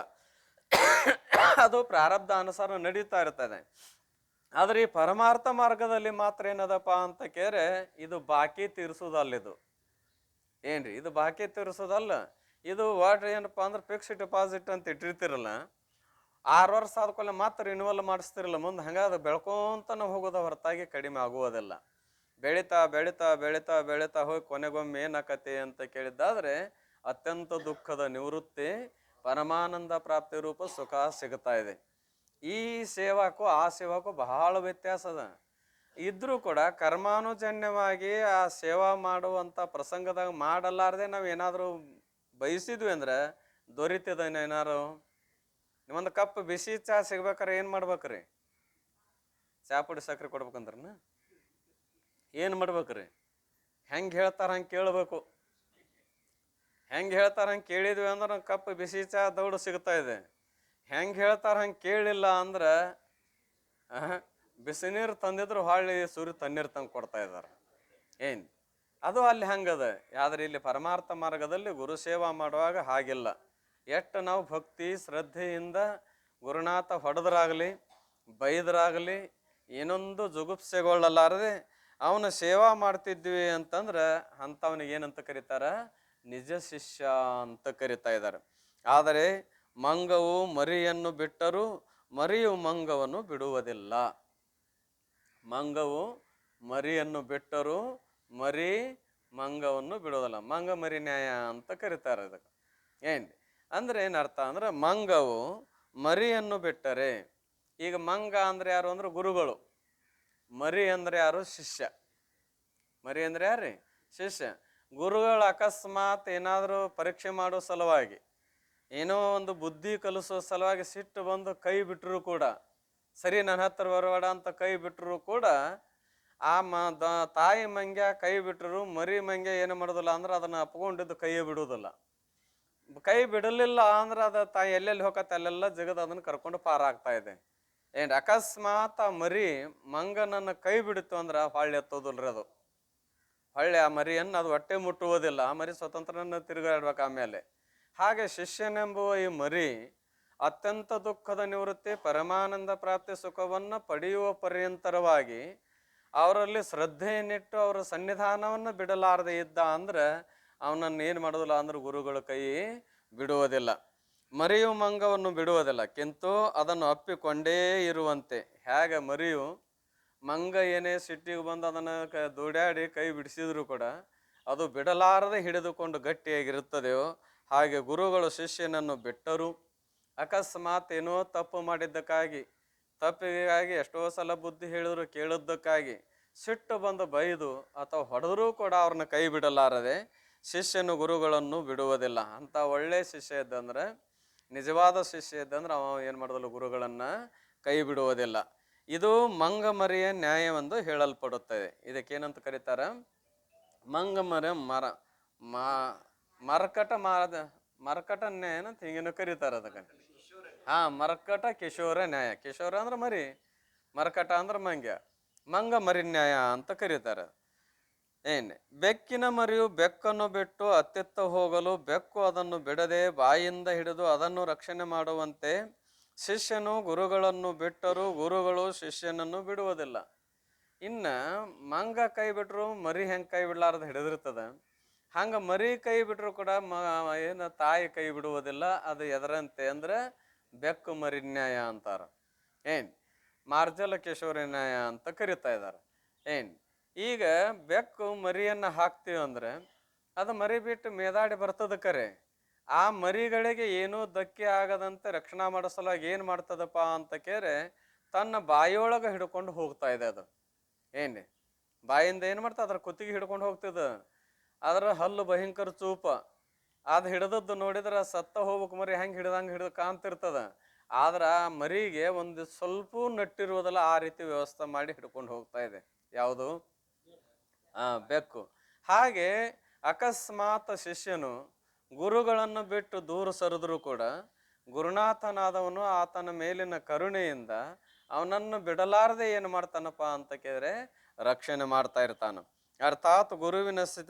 ಅದು ಪ್ರಾರಬ್ಧ ಅನುಸಾರ ನಡೀತಾ ಇರ್ತದೆ. ಆದ್ರೆ ಈ ಪರಮಾರ್ಥ ಮಾರ್ಗದಲ್ಲಿ ಮಾತ್ರ ಏನದಪ್ಪ ಅಂತ ಕೇರೆ, ಇದು ಬಾಕಿ ತೀರಿಸೋದಲ್ಲಿದು ಏನ್ರಿ, ಇದು ಬಾಕಿ ತೀರಿಸೋದಲ್ಲ. ಇದು ವಾಟ್ ಏನಪ್ಪ ಅಂದ್ರೆ ಫಿಕ್ಸ್ ಡಿಪಾಸಿಟ್ ಅಂತ ಇಟ್ಟಿರ್ತಿರಲ್ಲ, 6 ವರ್ಷ ಆದ್ಕೊಳ್ಳೆ ಮತ್ತೆ ರಿನ್ಯೂವಲ್ ಮಾಡಿಸ್ತಿರಲ್ಲ ಮುಂದೆ, ಹಂಗಾದ್ರೆ ಬೆಳ್ಕೊಂತ ಹೋಗೋದ ಹೊರತಾಗಿ ಕಡಿಮೆ ಆಗುವುದಿಲ್ಲ. ಬೆಳೀತಾ ಬೆಳೀತಾ ಬೆಳೀತಾ ಬೆಳೀತಾ ಹೋಗಿ ಕೊನೆಗೊಮ್ಮೆ ಏನಾಕತಿ ಅಂತ ಕೇಳಿದ್ದಾದ್ರೆ, ಅತ್ಯಂತ ದುಃಖದ ನಿವೃತ್ತಿ, ಪರಮಾನಂದ ಪ್ರಾಪ್ತಿ ರೂಪ ಸುಖ ಸಿಗ್ತಾ ಇದೆ. ಈ ಸೇವಾಕ್ಕೂ ಆ ಸೇವಾಕ್ಕೂ ಬಹಳ ವ್ಯತ್ಯಾಸ ಅದ. ಇದ್ರೂ ಕೂಡ ಕರ್ಮಾನುಜನ್ಯವಾಗಿ ಆ ಸೇವಾ ಮಾಡುವಂಥ ಪ್ರಸಂಗದಾಗ ಮಾಡಲಾರದೆ ನಾವು ಏನಾದರೂ ಬಯಸಿದ್ವಿ ಅಂದ್ರೆ ದೊರಿತದ. ಏನಾರು ನಿಮ್ಮೊಂದು ಕಪ್ ಬಿಸಿ ಚಹಾ ಸಿಗ್ಬೇಕಾರೆ ಏನು ಮಾಡ್ಬೇಕ್ರಿ? ಚಹಾ ಪುಡಿ ಸಕ್ಕರೆ ಕೊಡ್ಬೇಕಂದ್ರನ ಏನು ಮಾಡ್ಬೇಕ್ರಿ? ಹೆಂಗೆ ಹೇಳ್ತಾರ ಹಂಗೆ ಕೇಳಬೇಕು. ಹೆಂಗೆ ಹೇಳ್ತಾರ ಹಂಗೆ ಕೇಳಿದ್ವಿ ಅಂದ್ರೆ ಕಪ್ ಬಿಸಿ ಚಹಾ ದೌಡು ಸಿಗ್ತಾ ಇದೆ. ಹೆಂಗೆ ಹೇಳ್ತಾರ ಹಂಗೆ ಕೇಳಿಲ್ಲ ಅಂದ್ರೆ ಬಿಸಿ ನೀರು ತಂದಿದ್ರು ಹೊಳ್ಳಿ ಸೂರ್ಯ ತಣ್ಣೀರು ತಂದು ಕೊಡ್ತಾ ಇದ್ದಾರೆ. ಏನು ಅದು ಅಲ್ಲಿ ಹಂಗದ. ಆದ್ರೆ ಇಲ್ಲಿ ಪರಮಾರ್ಥ ಮಾರ್ಗದಲ್ಲಿ ಗುರು ಸೇವಾ ಮಾಡುವಾಗ ಹಾಗಿಲ್ಲ. ಎಷ್ಟು ನಾವು ಭಕ್ತಿ ಶ್ರದ್ಧೆಯಿಂದ ಗುರುನಾಥ ಹೊಡೆದ್ರಾಗಲಿ ಬೈದ್ರಾಗಲಿ ಏನೊಂದು ಜುಗುಪ್ಸೆಗೊಳ್ಳಲಾರದೆ ಅವನ ಸೇವಾ ಮಾಡ್ತಿದ್ವಿ ಅಂತಂದ್ರೆ ಅಂಥವನಿಗೆ ಏನಂತ ಕರೀತಾರ? ನಿಜ ಶಿಷ್ಯ ಅಂತ ಕರಿತಾ ಇದ್ದಾರೆ. ಆದರೆ ಮಂಗವು ಮರಿಯನ್ನು ಬಿಟ್ಟರೂ ಮರಿಯು ಮಂಗವನ್ನು ಬಿಡುವುದಿಲ್ಲ. ಮಂಗವು ಮರಿಯನ್ನು ಬಿಟ್ಟರೂ ಮರಿ ಮಂಗವನ್ನು ಬಿಡುವುದಿಲ್ಲ. ಮಂಗ ಮರಿ ನ್ಯಾಯ ಅಂತ ಕರೀತಾರೆ ಇದಕ್ಕೆ. ಏನು ಅಂದ್ರೆ ಏನರ್ಥ ಅಂದ್ರೆ, ಮಂಗವು ಮರಿಯನ್ನು ಬಿಟ್ಟರೆ, ಈಗ ಮಂಗ ಅಂದ್ರೆ ಯಾರು ಅಂದ್ರೆ ಗುರುಗಳು, ಮರಿ ಅಂದ್ರೆ ಯಾರು? ಶಿಷ್ಯ. ಮರಿ ಅಂದ್ರೆ ಯಾರ್ರಿ? ಶಿಷ್ಯ. ಗುರುಗಳು ಅಕಸ್ಮಾತ್ ಏನಾದರೂ ಪರೀಕ್ಷೆ ಮಾಡೋ ಸಲುವಾಗಿ, ಏನೋ ಒಂದು ಬುದ್ಧಿ ಕಲಿಸೋ ಸಲುವಾಗಿ ಸಿಟ್ಟು ಬಂದು ಕೈ ಬಿಟ್ಟರು ಕೂಡ, ಸರಿ ನನ್ನ ಹತ್ರ ಬರಬೇಡ ಅಂತ ಕೈ ಬಿಟ್ಟರು ಕೂಡ, ಆ ತಾಯಿ ಮಂಗ್ಯ ಕೈ ಬಿಟ್ಟರು ಮರಿ ಮಂಗ್ಯ ಏನು ಮಾಡೋದಿಲ್ಲ ಅಂದ್ರೆ ಅದನ್ನು ಅಪ್ಕೊಂಡಿದ್ದು ಕೈಯೇ ಬಿಡುವುದಿಲ್ಲ. ಕೈ ಬಿಡಲಿಲ್ಲ ಅಂದ್ರೆ ಅದು ತಾಯಿ ಎಲ್ಲೆಲ್ಲಿ ಹೋಗತ್ತೆ ಅಲ್ಲೆಲ್ಲ ಜಗದ್ ಅದನ್ನು ಕರ್ಕೊಂಡು ಪಾರಾಗ್ತಾ ಇದೆ. ಏನು ಅಕಸ್ಮಾತ್ ಆ ಮರಿ ಮಂಗನನ್ನು ಕೈ ಬಿಡಿತು ಅಂದ್ರೆ ಹೊಳ್ಳಿ ಎತ್ತೋದಿಲ್ರಿ ಅದು. ಹೊಳ್ಳಿ ಆ ಮರಿಯನ್ನು ಅದು ಹೊಟ್ಟೆ ಮುಟ್ಟುವುದಿಲ್ಲ. ಆ ಮರಿ ಸ್ವತಂತ್ರನ ತಿರುಗಾಡ್ಬೇಕು ಆಮೇಲೆ. ಹಾಗೆ ಶಿಷ್ಯನೆಂಬುವ ಈ ಮರಿ ಅತ್ಯಂತ ದುಃಖದ ನಿವೃತ್ತಿ ಪರಮಾನಂದ ಪ್ರಾಪ್ತಿ ಸುಖವನ್ನು ಪಡೆಯುವ ಪರ್ಯಂತರವಾಗಿ ಅವರಲ್ಲಿ ಶ್ರದ್ಧೆಯನ್ನಿಟ್ಟು ಅವರ ಸನ್ನಿಧಾನವನ್ನು ಬಿಡಲಾರದೆ ಇದ್ದ ಅಂದ್ರೆ ಅವನನ್ನು ಏನು ಮಾಡೋದಿಲ್ಲ ಅಂದ್ರೆ ಗುರುಗಳ ಕೈ ಬಿಡುವುದಿಲ್ಲ. ಮರಿಯು ಮಂಗವನ್ನು ಬಿಡುವುದಿಲ್ಲ, ಕಿಂತು ಅದನ್ನು ಅಪ್ಪಿಕೊಂಡೇ ಇರುವಂತೆ. ಹೇಗೆ ಮರಿಯು ಮಂಗ ಏನೇ ಸಿಟ್ಟಿಗೆ ಬಂದು ಅದನ್ನು ದುಡ್ಯಾಡಿ ಕೈ ಬಿಡಿಸಿದ್ರು ಕೂಡ ಅದು ಬಿಡಲಾರದೆ ಹಿಡಿದುಕೊಂಡು ಗಟ್ಟಿಯಾಗಿರುತ್ತದೆಯೋ, ಹಾಗೆ ಗುರುಗಳು ಶಿಷ್ಯನನ್ನು ಬಿಟ್ಟರು ಅಕಸ್ಮಾತ್ ಏನೋ ತಪ್ಪು ಮಾಡಿದ್ದಕ್ಕಾಗಿ, ತಪ್ಪಿಗಾಗಿ ಎಷ್ಟೋ ಸಲ ಬುದ್ಧಿ ಹೇಳಿದ್ರು ಕೇಳಿದ್ದಕ್ಕಾಗಿ ಸಿಟ್ಟು ಬಂದು ಬೈದು ಅಥವಾ ಹೊಡೆದರೂ ಕೂಡ ಅವ್ರನ್ನ ಕೈ ಬಿಡಲಾರದೆ ಶಿಷ್ಯನು ಗುರುಗಳನ್ನು ಬಿಡುವುದಿಲ್ಲ. ಅಂತ ಒಳ್ಳೆ ಶಿಷ್ಯ ಇದ್ದಂದ್ರೆ, ನಿಜವಾದ ಶಿಷ್ಯ ಇದ್ದಂದ್ರೆ ಅವ ಏನು ಮಾಡೋದಿಲ್ಲ, ಗುರುಗಳನ್ನು ಕೈ ಬಿಡುವುದಿಲ್ಲ. ಇದು ಮಂಗ ಮರಿಯ ನ್ಯಾಯವೆಂದು ಹೇಳಲ್ಪಡುತ್ತದೆ. ಇದಕ್ಕೇನಂತ ಕರೀತಾರ? ಮಂಗ ಮರ ಮರಕಟ ಮರಕಟ ನ್ಯಾಯ ಅಂತ ಹಿಂಗೇನು ಕರೀತಾರ ಅದಕ್ಕೆ. ಮರಕಟ ಕಿಶೋರ ನ್ಯಾಯ. ಕಿಶೋರ ಅಂದ್ರೆ ಮರಿ, ಮರಕಟ ಅಂದ್ರೆ ಮಂಗ್ಯ, ಮಂಗ ಮರಿ ನ್ಯಾಯ ಅಂತ ಕರೀತಾರೆ. ಬೆಕ್ಕಿನ ಮರಿಯು ಬೆಕ್ಕನ್ನು ಬಿಟ್ಟು ಅತ್ತಿತ್ತ ಹೋಗಲು ಬೆಕ್ಕು ಅದನ್ನು ಬಿಡದೆ ಬಾಯಿಂದ ಹಿಡಿದು ಅದನ್ನು ರಕ್ಷಣೆ ಮಾಡುವಂತೆ ಶಿಷ್ಯನು ಗುರುಗಳನ್ನು ಬಿಟ್ಟರೂ ಗುರುಗಳು ಶಿಷ್ಯನನ್ನು ಬಿಡುವುದಿಲ್ಲ. ಇನ್ನ ಮಂಗ ಕೈ ಬಿಟ್ರು ಮರಿ ಹೆಂಗೆ ಕೈ ಬಿಡ್ಲಾರ್ದು ಹಿಡಿದಿರ್ತದ, ಹಂಗ ಮರಿ ಕೈ ಬಿಟ್ರು ಕೂಡ ಏನು ತಾಯಿ ಕೈ ಬಿಡುವುದಿಲ್ಲ. ಅದು ಎದರಂತೆ ಅಂದ್ರೆ ಬೆಕ್ಕು ಮರಿ ನ್ಯಾಯ ಅಂತಾರ. ಮಾರ್ಜಲ ಕಿಶೋರಿ ನ್ಯಾಯ ಅಂತ ಕರಿತಾ ಇದ್ದಾರೆ. ಈಗ ಬೆಕ್ಕು ಮರಿಯನ್ನು ಹಾಕ್ತೀವಿ ಅಂದ್ರೆ ಅದು ಮರಿ ಬಿಟ್ಟು ಮೇದಾಡಿ ಬರ್ತದ ಕರೆ, ಆ ಮರಿಗಳಿಗೆ ಏನೂ ಧಕ್ಕೆ ಆಗದಂತೆ ರಕ್ಷಣಾ ಮಾಡೋ ಸಲುವಾಗಿ ಏನು ಮಾಡ್ತದಪ್ಪ ಅಂತ ಕೇರೆ ತನ್ನ ಬಾಯಿಯೊಳಗೆ ಹಿಡ್ಕೊಂಡು ಹೋಗ್ತಾ ಇದೆ. ಅದು ಬಾಯಿಂದ ಏನು ಮಾಡ್ತಾ ಅದ್ರ ಕುತ್ತಿಗೆ ಹಿಡ್ಕೊಂಡು ಹೋಗ್ತದ. ಅದರ ಹಲ್ಲು ಭಯಂಕರ ಚೂಪ, ಅದು ಹಿಡಿದದ್ದು ನೋಡಿದ್ರೆ ಸತ್ತ ಹೋಗ್ಬೇಕು ಮರಿ ಹೆಂಗೆ ಹಿಡ್ದು ಕಾಣ್ತಿರ್ತದ. ಆದ್ರೆ ಆ ಮರಿಗೆ ಒಂದು ಸ್ವಲ್ಪ ನಟ್ಟಿರುವುದಲ್ಲ, ಆ ರೀತಿ ವ್ಯವಸ್ಥೆ ಮಾಡಿ ಹಿಡ್ಕೊಂಡು ಹೋಗ್ತಾ ಇದೆ. ಯಾವುದು? ಬೆಕ್ಕು. ಹಾಗೆ ಅಕಸ್ಮಾತ್ ಶಿಷ್ಯನು ಗುರುಗಳನ್ನು ಬಿಟ್ಟು ದೂರ ಸರಿದ್ರು ಕೂಡ ಗುರುನಾಥನಾದವನು ಆತನ ಮೇಲಿನ ಕರುಣೆಯಿಂದ ಅವನನ್ನು ಬಿಡಲಾರದೆ ಏನು ಮಾಡ್ತಾನಪ್ಪ ಅಂತ ಕೇಳಿದ್ರೆ ರಕ್ಷಣೆ ಮಾಡ್ತಾ ಇರ್ತಾನ. ಅರ್ಥಾತ್ ಗುರುವಿನ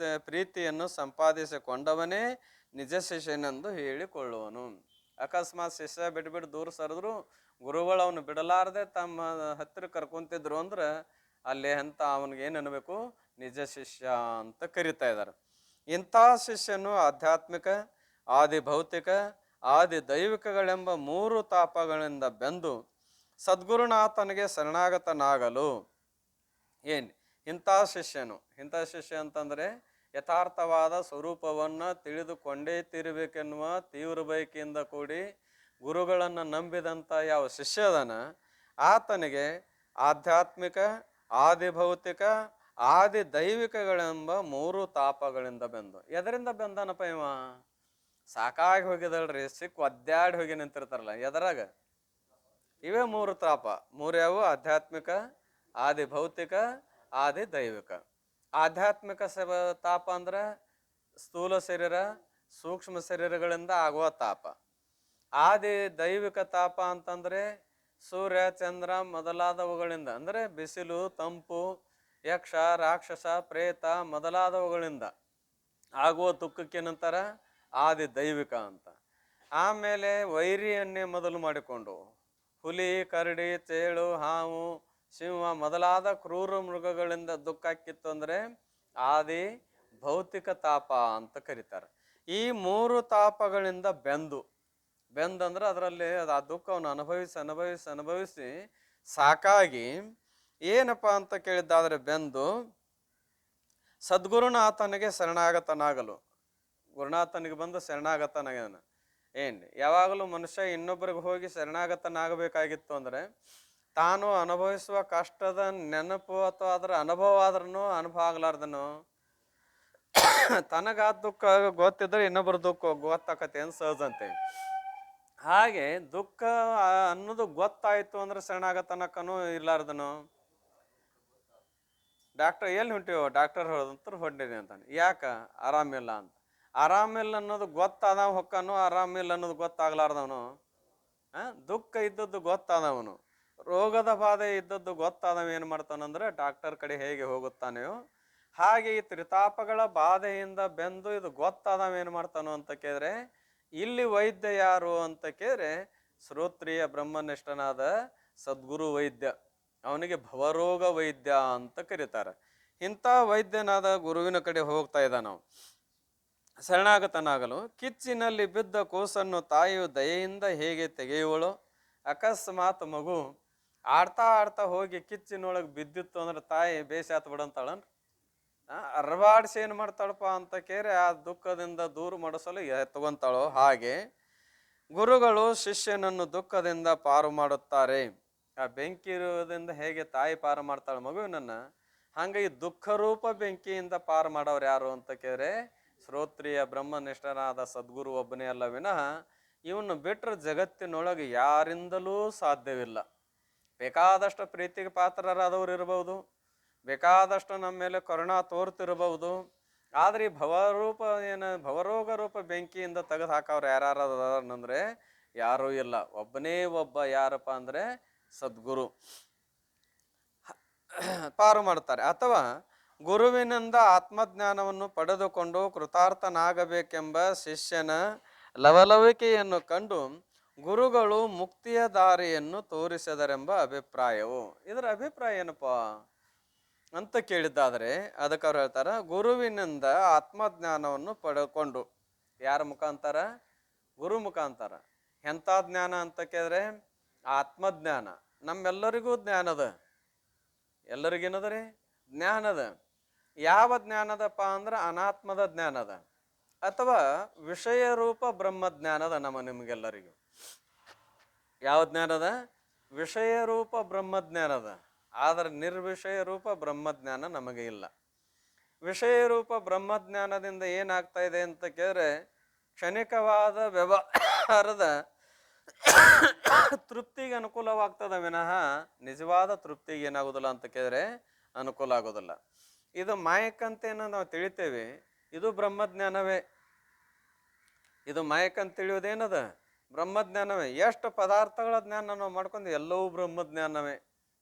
ಪ್ರೀತಿಯನ್ನು ಸಂಪಾದಿಸಿಕೊಂಡವನೇ ನಿಜ ಶಿಷ್ಯನೆಂದು ಹೇಳಿಕೊಳ್ಳುವನು. ಅಕಸ್ಮಾತ್ ಶಿಷ್ಯ ಬಿಟ್ಟು ದೂರ ಸರಿದ್ರು ಗುರುಗಳು ಅವನು ಬಿಡಲಾರದೆ ತಮ್ಮ ಹತ್ತಿರ ಕರ್ಕೊಂತಿದ್ರು ಅಂದ್ರೆ ಅಲ್ಲಿ ಅಂತ ಅವನಿಗೆ ಏನು ಅನ್ಬೇಕು, ನಿಜ ಶಿಷ್ಯ ಅಂತ ಕರಿತಾ ಇದ್ದಾರೆ. ಇಂಥ ಶಿಷ್ಯನು ಆಧ್ಯಾತ್ಮಿಕ, ಆದಿ ಭೌತಿಕ, ಆದಿ ದೈವಿಕಗಳೆಂಬ 3 ತಾಪಗಳಿಂದ ಬೆಂದು ಸದ್ಗುರುನಾಥನಿಗೆ ಶರಣಾಗತನಾಗಲು ಇಂಥ ಶಿಷ್ಯ ಅಂತಂದ್ರೆ ಯಥಾರ್ಥವಾದ ಸ್ವರೂಪವನ್ನ ತಿಳಿದುಕೊಂಡೇ ತೀರಬೇಕೆನ್ನುವ ತೀವ್ರ ಬಯಕೆಯಿಂದ ಕೂಡಿ ಗುರುಗಳನ್ನು ನಂಬಿದಂಥ ಯಾವ ಶಿಷ್ಯ ಅದನ ಆತನಿಗೆ ಆಧ್ಯಾತ್ಮಿಕ, ಆದಿ ಭೌತಿಕ, ಆದಿ ದೈವಿಕಗಳೆಂಬ 3 ತಾಪಗಳಿಂದ ಬೆಂದು. ಎದರಿಂದ ಬೆಂದನಪ್ಪ ಇವ? ಸಾಕಾಗಿ ಹೋಗಿದಳ್ರಿ, ಸಿಕ್ಕು ಒದ್ದಾಡಿ ಹೋಗಿ ನಿಂತಿರ್ತಾರಲ್ಲ, ಎದರಾಗ? ಇವೇ 3 ತಾಪ. 3 ಯಾವು? ಆಧ್ಯಾತ್ಮಿಕ, ಆದಿ ಭೌತಿಕ, ಆದಿ ದೈವಿಕ. ಆಧ್ಯಾತ್ಮಿಕ ತಾಪ ಅಂದ್ರೆ ಸ್ಥೂಲ ಶರೀರ, ಸೂಕ್ಷ್ಮ ಶರೀರಗಳಿಂದ ಆಗುವ ತಾಪ. ಆದಿ ದೈವಿಕ ತಾಪ ಅಂತಂದ್ರೆ ಸೂರ್ಯ, ಚಂದ್ರ ಮೊದಲಾದವುಗಳಿಂದ, ಅಂದ್ರೆ ಬಿಸಿಲು, ತಂಪು, ಯಕ್ಷ, ರಾಕ್ಷಸ, ಪ್ರೇತ ಮೊದಲಾದವುಗಳಿಂದ ಆಗುವ ದುಃಖಕ್ಕೇನಂತಾರ? ಆದಿ ದೈವಿಕ ಅಂತ. ಆಮೇಲೆ ವೈರಿಯನ್ನೇ ಮೊದಲು ಮಾಡಿಕೊಂಡು ಹುಲಿ, ಕರಡಿ, ಚೇಳು, ಹಾವು, ಸಿಂಹ ಮೊದಲಾದ ಕ್ರೂರ ಮೃಗಗಳಿಂದ ದುಃಖ ಆಕ್ಕಿತ್ತು ಅಂದ್ರೆ ಆದಿ ಭೌತಿಕ ತಾಪ ಅಂತ ಕರೀತಾರೆ. ಈ 3 ತಾಪಗಳಿಂದ ಬೆಂದಂದ್ರೆ ಅದರಲ್ಲಿ ಆ ದುಃಖವನ್ನು ಅನುಭವಿಸಿ ಸಾಕಾಗಿ ಏನಪ್ಪ ಅಂತ ಕೇಳಿದ್ದಾದ್ರೆ ಬೆಂದು ಸದ್ಗುರುನಾಥನಿಗೆ ಶರಣಾಗತನಾಗಲು, ಗುರುನಾಥನಿಗೆ ಬಂದು ಶರಣಾಗತನಾಗ್ಯಾನ. ಯಾವಾಗಲೂ ಮನುಷ್ಯ ಇನ್ನೊಬ್ಬರಿಗೆ ಹೋಗಿ ಶರಣಾಗತನಾಗಬೇಕಾಗಿತ್ತು ಅಂದ್ರೆ ತಾನು ಅನುಭವಿಸುವ ಕಷ್ಟದ ನೆನಪು ಅಥವಾ ಅದರ ಅನುಭವ ಆದ್ರೂ ಅನುಭವ ಆಗ್ಲಾರ್ದನು ತನಗ ದುಃಖ ಗೊತ್ತಿದ್ರೆ ಇನ್ನೊಬ್ಬರ ದುಃಖ ಗೊತ್ತಾಕತಿ ಅಂತ ಸಹಜಂತೆ. ಹಾಗೆ ದುಃಖ ಅನ್ನೋದು ಗೊತ್ತಾಯ್ತು ಅಂದ್ರೆ ಶರಣಾಗತನಕ್ಕನು ಇರ್ಲಾರ್ದನು. ಡಾಕ್ಟರ್ ಎಲ್ಲಿ ಹೊಂಟಿವೋ? ಡಾಕ್ಟರ್ ಹೊಡೆದಂತ ಹೊಂಟೀನಿ ಅಂತಾನೆ. ಯಾಕ? ಆರಾಮಿಲ್ಲ ಅಂತ. ಆರಾಮಿಲ್ಲ ಅನ್ನೋದು ಗೊತ್ತಾದವ ಹೊಕ್ಕನು, ಆರಾಮಿಲ್ಲ ಅನ್ನೋದು ಗೊತ್ತಾಗ್ಲಾರ್ದವನು. ದುಃಖ ಇದ್ದದ್ದು ಗೊತ್ತಾದವನು, ರೋಗದ ಬಾಧೆ ಇದ್ದದ್ದು ಗೊತ್ತಾದವ ಏನು ಮಾಡ್ತಾನಂದ್ರೆ ಡಾಕ್ಟರ್ ಕಡೆ ಹೇಗೆ ಹೋಗುತ್ತಾನೆಯೋ ಹಾಗೆ ಈ ತ್ರಿತಾಪಗಳ ಬಾಧೆಯಿಂದ ಬೆಂದು ಇದು ಗೊತ್ತಾದವ ಏನು ಮಾಡ್ತಾನೋ ಅಂತ ಕೇಳಿದ್ರೆ ಇಲ್ಲಿ ವೈದ್ಯ ಯಾರು ಅಂತ ಕೇಳಿದ್ರೆ ಶ್ರೋತ್ರಿಯ ಬ್ರಹ್ಮನಿಷ್ಠನಾದ ಸದ್ಗುರು ವೈದ್ಯ, ಅವನಿಗೆ ಭವರೋಗ ವೈದ್ಯ ಅಂತ ಕರೀತಾರೆ. ಇಂಥ ವೈದ್ಯನಾದ ಗುರುವಿನ ಕಡೆ ಹೋಗ್ತಾ ಇದ್ದ ನಾವು ಶರಣಾಗತನಾಗಲು. ಕಿಚ್ಚಿನಲ್ಲಿ ಬಿದ್ದ ಕೂಸನ್ನು ತಾಯಿಯು ದಯೆಯಿಂದ ಹೇಗೆ ತೆಗೆಯುವಳು? ಅಕಸ್ಮಾತ್ ಮಗು ಆಡ್ತಾ ಹೋಗಿ ಕಿಚ್ಚಿನೊಳಗೆ ಬಿದ್ದಿತ್ತು ಅಂದ್ರೆ ತಾಯಿ ಬೇಸಾತ್ ಬಿಡಂತಾಳನ್, ಅರ್ವಾಡ್ಸಿ ಏನು ಮಾಡ್ತಾಳಪ್ಪ ಅಂತ ಕೇರಿ ಆ ದುಃಖದಿಂದ ದೂರ ಮಾಡಿಸಲು ತಗೊಂತಾಳೋ ಹಾಗೆ ಗುರುಗಳು ಶಿಷ್ಯನನ್ನು ದುಃಖದಿಂದ ಪಾರು ಮಾಡುತ್ತಾರೆ. ಆ ಬೆಂಕಿ ಇರುವುದರಿಂದ ಹೇಗೆ ತಾಯಿ ಪಾರು ಮಾಡ್ತಾಳೆ ಮಗುವಿನನ್ನ, ಹಂಗೆ ಈ ದುಃಖ ರೂಪ ಬೆಂಕಿಯಿಂದ ಪಾರು ಮಾಡೋರು ಯಾರು ಅಂತ ಕೇಳಿದ್ರೆ ಶ್ರೋತ್ರಿಯ ಬ್ರಹ್ಮನಿಷ್ಠನಾದ ಸದ್ಗುರು ಒಬ್ಬನೇ ಅಲ್ಲ ವಿನಃ ಇವನು ಬಿಟ್ಟರೆ ಜಗತ್ತಿನೊಳಗೆ ಯಾರಿಂದಲೂ ಸಾಧ್ಯವಿಲ್ಲ. ಬೇಕಾದಷ್ಟು ಪ್ರೀತಿಗೆ ಪಾತ್ರರಾದವ್ರು ಇರಬಹುದು, ಬೇಕಾದಷ್ಟು ನಮ್ಮ ಮೇಲೆ ಕರುಣಾ ತೋರ್ತಿರಬಹುದು, ಆದ್ರೆ ಈ ಭವರೋಗ ರೂಪ ಬೆಂಕಿಯಿಂದ ತೆಗೆದು ಹಾಕವ್ರು ಯಾರಂದ್ರೆ ಯಾರೂ ಇಲ್ಲ. ಒಬ್ಬನೇ ಒಬ್ಬ, ಯಾರಪ್ಪ ಅಂದ್ರೆ ಸದ್ಗುರು ಪಾರು ಮಾಡ್ತಾರೆ. ಅಥವಾ ಗುರುವಿನಿಂದ ಆತ್ಮಜ್ಞಾನವನ್ನು ಪಡೆದುಕೊಂಡು ಕೃತಾರ್ಥನಾಗಬೇಕೆಂಬ ಶಿಷ್ಯನ ಲವಲವಿಕೆಯನ್ನು ಕಂಡು ಗುರುಗಳು ಮುಕ್ತಿಯ ದಾರಿಯನ್ನು ತೋರಿಸಿದರೆಂಬ ಅಭಿಪ್ರಾಯವು. ಇದರ ಅಭಿಪ್ರಾಯ ಏನಪ್ಪ ಅಂತ ಕೇಳಿದ್ದಾದ್ರೆ ಅದಕ್ಕೆ ಅವ್ರು ಹೇಳ್ತಾರ, ಗುರುವಿನಿಂದ ಆತ್ಮಜ್ಞಾನವನ್ನು ಪಡೆದುಕೊಂಡು. ಯಾರ ಮುಖಾಂತರ? ಗುರು ಮುಖಾಂತರ. ಎಂಥ ಜ್ಞಾನ ಅಂತ ಕೇಳಿದ್ರೆ ಆತ್ಮಜ್ಞಾನ. ನಮ್ಮೆಲ್ಲರಿಗೂ ಜ್ಞಾನದ, ಎಲ್ಲರಿಗೇನದ ರೀ? ಜ್ಞಾನದ. ಯಾವ ಜ್ಞಾನದಪ್ಪ ಅಂದ್ರೆ ಅನಾತ್ಮದ ಜ್ಞಾನದ ಅಥವಾ ವಿಷಯ ರೂಪ ಬ್ರಹ್ಮಜ್ಞಾನದ. ನಿಮಗೆಲ್ಲರಿಗೂ ಯಾವ ಜ್ಞಾನದ? ವಿಷಯ ರೂಪ ಬ್ರಹ್ಮಜ್ಞಾನದ. ಆದರೆ ನಿರ್ವಿಷಯ ರೂಪ ಬ್ರಹ್ಮಜ್ಞಾನ ನಮಗೆ ಇಲ್ಲ. ವಿಷಯ ರೂಪ ಬ್ರಹ್ಮಜ್ಞಾನದಿಂದ ಏನಾಗ್ತಾ ಇದೆ ಅಂತ ಕೇಳಿದ್ರೆ ಕ್ಷಣಿಕವಾದ ವ್ಯವಹಾರದ ತೃಪ್ತಿಗೆ ಅನುಕೂಲವಾಗ್ತದ ವಿನಃ ನಿಜವಾದ ತೃಪ್ತಿಗೆ ಏನಾಗುದಿಲ್ಲ ಅಂತ ಕೇಳಿದ್ರೆ ಅನುಕೂಲ ಆಗೋದಿಲ್ಲ. ಇದು ಮಾಯಕ್ಕಂತೇನ ನಾವು ತಿಳಿತೇವೆ, ಇದು ಬ್ರಹ್ಮಜ್ಞಾನವೇ. ಇದು ಮಾಯಕ್ ಅಂತ ತಿಳಿಯೋದೇನದ ಬ್ರಹ್ಮಜ್ಞಾನವೇ. ಎಷ್ಟು ಪದಾರ್ಥಗಳ ಜ್ಞಾನ ನಾವು ಮಾಡ್ಕೊಂಡು ಎಲ್ಲವೂ ಬ್ರಹ್ಮಜ್ಞಾನವೇ.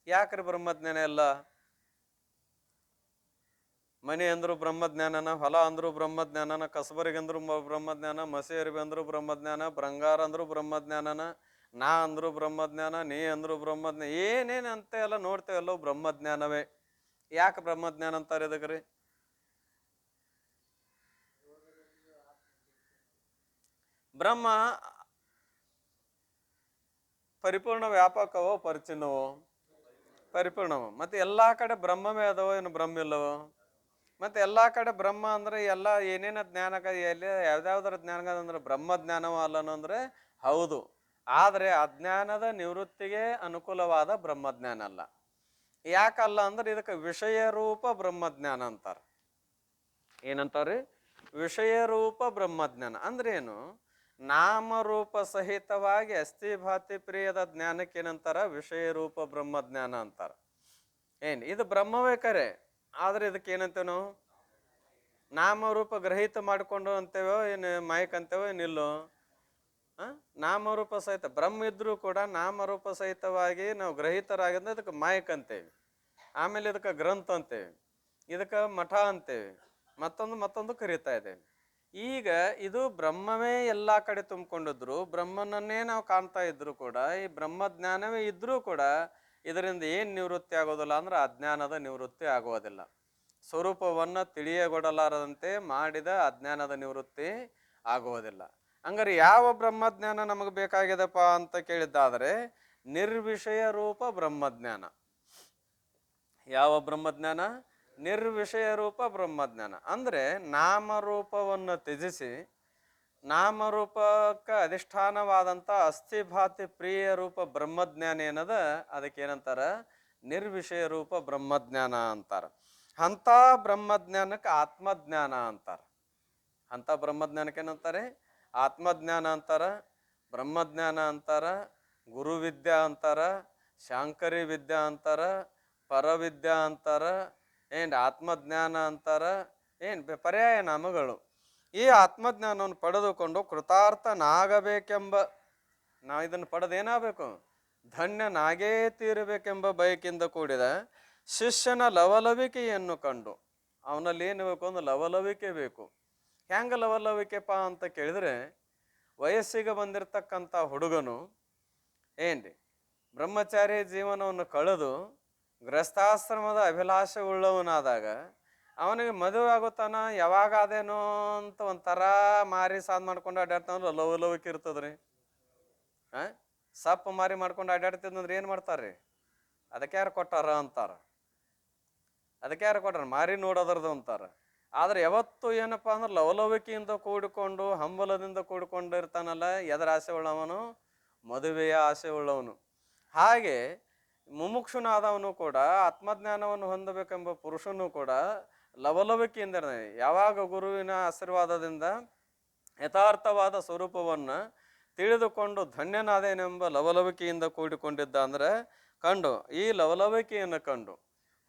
ಯಾಕ್ರಿ ಬ್ರಹ್ಮಜ್ಞಾನ ಎಲ್ಲ? ಮನೆ ಅಂದ್ರು ಬ್ರಹ್ಮಜ್ಞಾನನ, ಹೊಲ ಅಂದ್ರು ಬ್ರಹ್ಮಜ್ಞಾನನ, ಕಸಬರಿಗಂದ್ರು ಬ್ರಹ್ಮಜ್ಞಾನ, ಮಸಿ ಅರಿವಿ ಅಂದ್ರು ಬ್ರಹ್ಮಜ್ಞಾನ, ಬಂಗಾರ ಅಂದ್ರು ಬ್ರಹ್ಮಜ್ಞಾನನ, ನಾ ಅಂದ್ರು ಬ್ರಹ್ಮಜ್ಞಾನ, ನೀ ಅಂದ್ರು ಬ್ರಹ್ಮಜ್ಞಾನ, ಏನೇನು ಅಂತ ಎಲ್ಲ ನೋಡ್ತೇವೆ, ಎಲ್ಲವೂ ಬ್ರಹ್ಮಜ್ಞಾನವೇ. ಯಾಕೆ ಬ್ರಹ್ಮಜ್ಞಾನ ಅಂತಾರೆ ಇದಕ್ರಿ? ಬ್ರಹ್ಮ ಪರಿಪೂರ್ಣ ವ್ಯಾಪಕವೋ ಪರಿಚಿನ್ನವೋ? ಪರಿಪೂರ್ಣವೋ. ಮತ್ತೆ ಎಲ್ಲಾ ಕಡೆ ಬ್ರಹ್ಮವೇ ಅದವೋ ಏನು ಬ್ರಹ್ಮ ಇಲ್ಲವೋ? ಮತ್ತೆ ಎಲ್ಲಾ ಕಡೆ ಬ್ರಹ್ಮ ಅಂದ್ರೆ ಎಲ್ಲ ಏನೇನ ಜ್ಞಾನಕ ಎಲ್ಲಿ ಯಾವ್ದಾವ್ದರ ಜ್ಞಾನ ಅಂದ್ರೆ ಬ್ರಹ್ಮ ಜ್ಞಾನವ ಅಲ್ಲನು ಅಂದ್ರೆ ಹೌದು. ಆದ್ರೆ ಅಜ್ಞಾನದ ನಿವೃತ್ತಿಗೆ ಅನುಕೂಲವಾದ ಬ್ರಹ್ಮಜ್ಞಾನ ಅಲ್ಲ. ಯಾಕಲ್ಲ ಅಂದ್ರೆ ಇದಕ್ಕೆ ವಿಷಯ ರೂಪ ಬ್ರಹ್ಮಜ್ಞಾನ ಅಂತಾರ. ಏನಂತಾವ್ರಿ? ವಿಷಯ ರೂಪ ಬ್ರಹ್ಮಜ್ಞಾನ ಅಂದ್ರೆ ಏನು? ನಾಮರೂಪ ಸಹಿತವಾಗಿ ಅಸ್ಥಿಭಾತಿ ಪ್ರಿಯದ ಜ್ಞಾನಕ್ಕೆ ಏನಂತಾರ? ವಿಷಯ ರೂಪ ಬ್ರಹ್ಮಜ್ಞಾನ ಅಂತಾರ. ಇದು ಬ್ರಹ್ಮವೇ ಕರೆ, ಆದ್ರೆ ಇದಕ್ಕೆ ಏನಂತೇವೆ ನಾವು? ನಾಮರೂಪ ಗ್ರಹಿತ ಮಾಡ್ಕೊಂಡು ಅಂತೇವೋ ಏನು ಮಾಯಕ್ ಅಂತೇವೋ ಏನಿಲ್ಲೋ? ನಾಮರೂಪ ಸಹಿತ ಬ್ರಹ್ಮ ಇದ್ರೂ ಕೂಡ ನಾಮರೂಪ ಸಹಿತವಾಗಿ ನಾವು ಗ್ರಹಿತರಾಗಿದ್ರೆ ಇದಕ್ಕೆ ಮಾಯಕ್ ಅಂತೇವಿ. ಆಮೇಲೆ ಇದಕ್ಕೆ ಗ್ರಂಥ ಅಂತೇವಿ, ಇದಕ್ಕೆ ಮಠ ಅಂತೇವಿ, ಮತ್ತೊಂದು ಕರೀತಾ ಇದ್ದೇವೆ. ಈಗ ಇದು ಬ್ರಹ್ಮವೇ ಎಲ್ಲಾ ಕಡೆ ತುಂಬಿಕೊಂಡಿದ್ರು, ಬ್ರಹ್ಮನನ್ನೇ ನಾವು ಕಾಣ್ತಾ ಇದ್ರು ಕೂಡ, ಈ ಬ್ರಹ್ಮಜ್ಞಾನವೇ ಇದ್ರೂ ಕೂಡ ಇದರಿಂದ ಏನ್ ನಿವೃತ್ತಿ ಆಗೋದಿಲ್ಲ ಅಂದ್ರೆ ಅಜ್ಞಾನದ ನಿವೃತ್ತಿ ಆಗುವುದಿಲ್ಲ. ಸ್ವರೂಪವನ್ನ ತಿಳಿಯಗೊಡಲಾರದಂತೆ ಮಾಡಿದ ಅಜ್ಞಾನದ ನಿವೃತ್ತಿ ಆಗುವುದಿಲ್ಲ. ಹಂಗಾರೆ ಯಾವ ಬ್ರಹ್ಮಜ್ಞಾನ ನಮಗೆ ಬೇಕಾಗಿದೆಪ್ಪ ಅಂತ ಕೇಳಿದ್ದಾದ್ರೆ ನಿರ್ವಿಷಯ ರೂಪ ಬ್ರಹ್ಮಜ್ಞಾನ. ಯಾವ ಬ್ರಹ್ಮಜ್ಞಾನ? ನಿರ್ವಿಷಯ ರೂಪ ಬ್ರಹ್ಮಜ್ಞಾನ. ಅಂದ್ರೆ ನಾಮರೂಪವನ್ನು ತ್ಯಜಿಸಿ ನಾಮರೂಪಕ್ಕೆ ಅಧಿಷ್ಠಾನವಾದಂಥ ಅಸ್ಥಿಭಾತಿ ಪ್ರಿಯ ರೂಪ ಬ್ರಹ್ಮಜ್ಞಾನ ಏನದ ಅದಕ್ಕೆ ಏನಂತಾರ? ನಿರ್ವಿಷಯ ರೂಪ ಬ್ರಹ್ಮಜ್ಞಾನ ಅಂತಾರ. ಅಂಥ ಬ್ರಹ್ಮಜ್ಞಾನಕ್ಕೆ ಆತ್ಮಜ್ಞಾನ ಅಂತಾರ. ಅಂಥ ಬ್ರಹ್ಮಜ್ಞಾನಕ್ಕೆ ಏನಂತಾರೆ? ಆತ್ಮಜ್ಞಾನ ಅಂತಾರ, ಬ್ರಹ್ಮಜ್ಞಾನ ಅಂತಾರ, ಗುರುವಿದ್ಯಾ ಅಂತಾರ, ಶಾಂಕರಿ ವಿದ್ಯಾ ಅಂತಾರ, ಪರವಿದ್ಯಾ ಅಂತಾರ, ಆತ್ಮಜ್ಞಾನ ಅಂತಾರ. ಪರ್ಯಾಯ ನಾಮಗಳು. ಈ ಆತ್ಮಜ್ಞಾನವನ್ನು ಪಡೆದುಕೊಂಡು ಕೃತಾರ್ಥನಾಗಬೇಕೆಂಬ, ನಾವು ಇದನ್ನು ಪಡೆದೇನಾಗಬೇಕು? ಧನ್ಯನಾಗೇ ತೀರಬೇಕೆಂಬ ಬಯಕೆಯಿಂದ ಕೂಡಿದ ಶಿಷ್ಯನ ಲವಲವಿಕೆಯನ್ನು ಕಂಡು, ಅವನಲ್ಲಿ ಏನು ಬೇಕು? ಒಂದು ಲವಲವಿಕೆ ಬೇಕು. ಹೆಂಗ ಲವಲವಿಕೆಪ್ಪ ಅಂತ ಕೇಳಿದ್ರೆ, ವಯಸ್ಸಿಗೆ ಬಂದಿರತಕ್ಕಂಥ ಹುಡುಗನು ಬ್ರಹ್ಮಚಾರಿ ಜೀವನವನ್ನು ಕಳೆದು ಗೃಹಸ್ಥಾಶ್ರಮದ ಅಭಿಲಾಷೆ ಉಳ್ಳವನಾದಾಗ ಅವನಿಗೆ ಮದುವೆ ಆಗುತ್ತಾನ, ಯಾವಾಗ ಅದೇನೋ ಅಂತ ಒಂಥರ ಮಾರಿ ಸಾದ್ ಮಾಡ್ಕೊಂಡು ಅಡ್ಡಾಡ್ತಾನಲ್ಲ, ಲವಲವಿಕೆ ಇರ್ತದ್ರಿ. ಸಪ್ಪ ಮಾರಿ ಮಾಡ್ಕೊಂಡು ಅಡ್ಡಾಡ್ತಿದ್ನಂದ್ರೆ ಏನ್ ಮಾಡ್ತಾರ್ರಿ? ಅದಕ್ಕೆ ಯಾರು ಕೊಟ್ಟಾರ ಅಂತಾರ. ಅದಕ್ಕೆ ಯಾರು ಕೊಟ್ಟಾರ? ಮಾರಿ ನೋಡೋದ್ರದ್ದು ಅಂತಾರ. ಆದ್ರೆ ಯಾವತ್ತು ಏನಪ್ಪಾ ಅಂದ್ರೆ ಲವಲವಿಕೆಯಿಂದ ಕೂಡಿಕೊಂಡು ಹಂಬಲದಿಂದ ಕೂಡಿಕೊಂಡಿರ್ತಾನಲ್ಲ, ಎದರ ಆಸೆ ಉಳ್ಳವನು? ಮದುವೆಯ ಆಸೆ ಉಳ್ಳವನು. ಹಾಗೆ ಮುಮುಕ್ಷುನಾದವನು ಕೂಡ ಆತ್ಮಜ್ಞಾನವನ್ನು ಹೊಂದಬೇಕೆಂಬ ಪುರುಷನು ಕೂಡ ಲವಲವಿಕೆಯಿಂದ, ಯಾವಾಗ ಗುರುವಿನ ಆಶೀರ್ವಾದದಿಂದ ಯಥಾರ್ಥವಾದ ಸ್ವರೂಪವನ್ನ ತಿಳಿದುಕೊಂಡು ಧನ್ಯನಾದೇನೆಂಬ ಲವಲವಿಕೆಯಿಂದ ಕೂಡಿಕೊಂಡಿದ್ದ ಅಂದ್ರೆ ಕಂಡು, ಈ ಲವಲವಿಕೆಯನ್ನು ಕಂಡು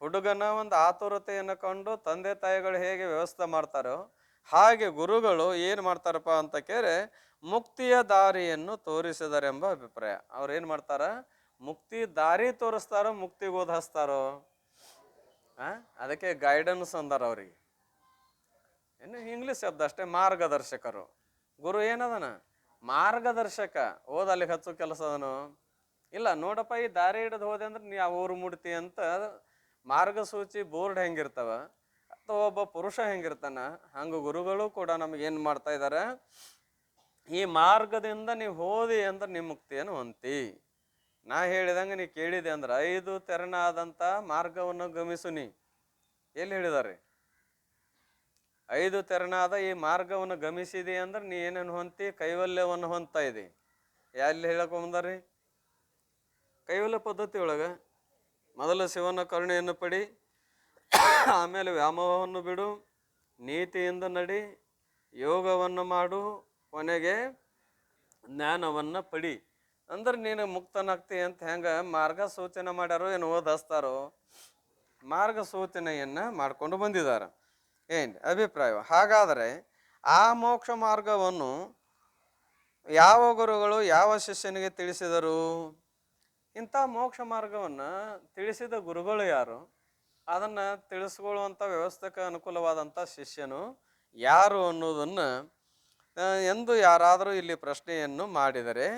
ಹುಡುಗನ ಒಂದು ಆತುರತೆಯನ್ನು ಕಂಡು ತಂದೆ ತಾಯಿಗಳು ಹೇಗೆ ವ್ಯವಸ್ಥೆ ಮಾಡ್ತಾರೋ ಹಾಗೆ ಗುರುಗಳು ಏನು ಮಾಡ್ತಾರಪ್ಪ ಅಂತ ಕೇಳಿ ಮುಕ್ತಿಯ ದಾರಿಯನ್ನು ತೋರಿಸಿದರೆಂಬ ಅಭಿಪ್ರಾಯ. ಅವ್ರು ಏನು ಮಾಡ್ತಾರ? ಮುಕ್ತಿ ದಾರಿ ತೋರಿಸ್ತಾರೋ, ಮುಕ್ತಿಗೆ ಓದಿಸ್ತಾರೋ? ಅದಕ್ಕೆ ಗೈಡೆನ್ಸ್ ಅಂದಾರ ಅವ್ರಿಗೆ. ಇಂಗ್ಲಿಷ್ ಶಬ್ದ ಅಷ್ಟೇ, ಮಾರ್ಗದರ್ಶಕರು. ಗುರು ಏನದನ? ಮಾರ್ಗದರ್ಶಕ. ಅಲ್ಲಿಗೆ ಹಚ್ಚು ಕೆಲಸ ಅದನು ಇಲ್ಲ. ನೋಡಪ್ಪ, ಈ ದಾರಿ ಹಿಡಿದು ಹೋದೆ ಅಂದ್ರೆ ನೀ ಆ ಊರು ಮುಡ್ತಿ ಅಂತ ಮಾರ್ಗಸೂಚಿ ಬೋರ್ಡ್ ಹೆಂಗಿರ್ತವ ಅಥವಾ ಒಬ್ಬ ಪುರುಷ ಹೆಂಗಿರ್ತಾನ, ಹಂಗ ಗುರುಗಳು ಕೂಡ ನಮ್ಗೆ ಏನ್ ಮಾಡ್ತಾ ಇದಾರೆ? ಈ ಮಾರ್ಗದಿಂದ ನೀವು ಹೋದಿ ಅಂದ್ರೆ ನಿಮ್ಮ ಮುಕ್ತಿಯನ್ನು ಹೊಂತಿ. ನಾ ಹೇಳಿದಂಗೆ ನೀ ಕೇಳಿದೆ ಅಂದ್ರೆ 5 ತೆರನಾದಂಥ ಮಾರ್ಗವನ್ನು ಗಮಿಸು. ನೀ ಎಲ್ಲಿ ಹೇಳಿದಾರೆ? 5 ತೆರನಾದ ಈ ಮಾರ್ಗವನ್ನು ಗಮಿಸಿದೆ ಅಂದ್ರೆ ನೀ ಏನೇನು ಹೊಂತಿ? ಕೈವಲ್ಯವನ್ನು ಹೊಂದ್ತಾ ಇದೆ. ಎಲ್ಲಿ ಹೇಳಕೊಂಬಂದಾರಿ? ಕೈವಲ್ಯ ಪದ್ಧತಿ ಒಳಗ ಮೊದಲು ಶಿವನ ಕರುಣೆಯನ್ನು ಪಡಿ, ಆಮೇಲೆ ವ್ಯಾಮೋಹವನ್ನು ಬಿಡು, ನೀತಿಯಿಂದ ನಡಿ, ಯೋಗವನ್ನು ಮಾಡು, ಕೊನೆಗೆ ಜ್ಞಾನವನ್ನು ಪಡಿ ಅಂದ್ರೆ ನೀನು ಮುಕ್ತನಾಗ್ತಿ ಅಂತ ಹೆಂಗ ಮಾರ್ಗ ಸೂಚನೆ ಮಾಡ್ಯಾರೋ ಏನು ಓದಿಸ್ತಾರೋ? ಮಾರ್ಗ ಸೂಚನೆಯನ್ನ ಮಾಡ್ಕೊಂಡು ಬಂದಿದ್ದಾರೆ. ಅಭಿಪ್ರಾಯ. ಹಾಗಾದರೆ ಆ ಮೋಕ್ಷ ಮಾರ್ಗವನ್ನು ಯಾವ ಗುರುಗಳು ಯಾವ ಶಿಷ್ಯನಿಗೆ ತಿಳಿಸಿದರು? ಇಂಥ ಮೋಕ್ಷ ಮಾರ್ಗವನ್ನು ತಿಳಿಸಿದ ಗುರುಗಳು ಯಾರು? ಅದನ್ನು ತಿಳಿಸ್ಕೊಳ್ಳುವಂಥ ವ್ಯವಸ್ಥೆಗೆ ಅನುಕೂಲವಾದಂಥ ಶಿಷ್ಯನು ಯಾರು ಅನ್ನೋದನ್ನು ಎಂದು ಯಾರಾದರೂ ಇಲ್ಲಿ ಪ್ರಶ್ನೆಯನ್ನು ಮಾಡಿದರೆ,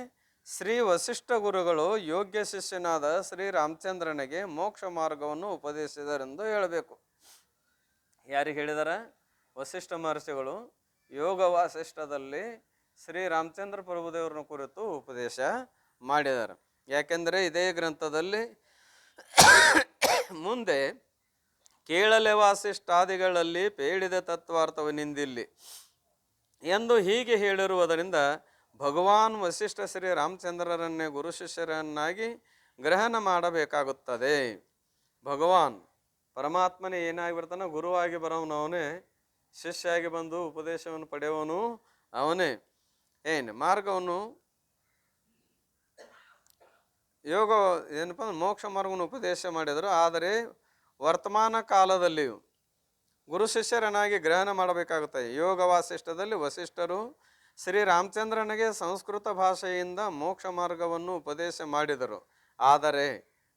ಶ್ರೀ ವಸಿಷ್ಠ ಗುರುಗಳು ಯೋಗ್ಯ ಶಿಷ್ಯನಾದ ಶ್ರೀ ರಾಮಚಂದ್ರನಿಗೆ ಮೋಕ್ಷ ಮಾರ್ಗವನ್ನು ಉಪದೇಶಿಸಿದರೆಂದು ಹೇಳಬೇಕು. ಯಾರಿಗೆ ಹೇಳಿದಾರ? ವಸಿಷ್ಠ ಮಹರ್ಷಿಗಳು ಯೋಗ ವಾಸಿಷ್ಠದಲ್ಲಿ ಶ್ರೀ ರಾಮಚಂದ್ರ ಪ್ರಭುದೇವರನ್ನ ಕುರಿತು ಉಪದೇಶ ಮಾಡಿದ್ದಾರೆ. ಯಾಕೆಂದರೆ ಇದೇ ಗ್ರಂಥದಲ್ಲಿ ಮುಂದೆ ಕೇಳಲೆ ವಾಸಿಷ್ಠಾದಿಗಳಲ್ಲಿ ಪೇಳಿದ ತತ್ವಾರ್ಥವನಿಂದಿಲ್ಲಿ ಎಂದು ಹೀಗೆ ಹೇಳಿರುವುದರಿಂದ ಭಗವಾನ್ ವಸಿಷ್ಠ ಶ್ರೀ ರಾಮಚಂದ್ರರನ್ನೇ ಗುರು ಶಿಷ್ಯರನ್ನಾಗಿ ಗ್ರಹಣ ಮಾಡಬೇಕಾಗುತ್ತದೆ. ಭಗವಾನ್ ಪರಮಾತ್ಮನೇ ಏನಾಗಿಬಿಡ್ತಾನೆ? ಗುರುವಾಗಿ ಬರೋವನು ಅವನೇ, ಶಿಷ್ಯಾಗಿ ಬಂದು ಉಪದೇಶವನ್ನು ಪಡೆಯುವವನು ಅವನೇ. ಮಾರ್ಗವನ್ನು ಯೋಗ ಏನಪ್ಪ ಮೋಕ್ಷ ಮಾರ್ಗವನ್ನು ಉಪದೇಶ ಮಾಡಿದರು. ಆದರೆ ವರ್ತಮಾನ ಕಾಲದಲ್ಲಿಯೂ ಗುರು ಶಿಷ್ಯರನ್ನಾಗಿ ಗ್ರಹಣ ಮಾಡಬೇಕಾಗುತ್ತದೆ. ಯೋಗ ವಾಸಿಷ್ಠದಲ್ಲಿ ವಸಿಷ್ಠರು ಶ್ರೀ ರಾಮಚಂದ್ರನಿಗೆ ಸಂಸ್ಕೃತ ಭಾಷೆಯಿಂದ ಮೋಕ್ಷ ಮಾರ್ಗವನ್ನು ಉಪದೇಶ ಮಾಡಿದರು. ಆದರೆ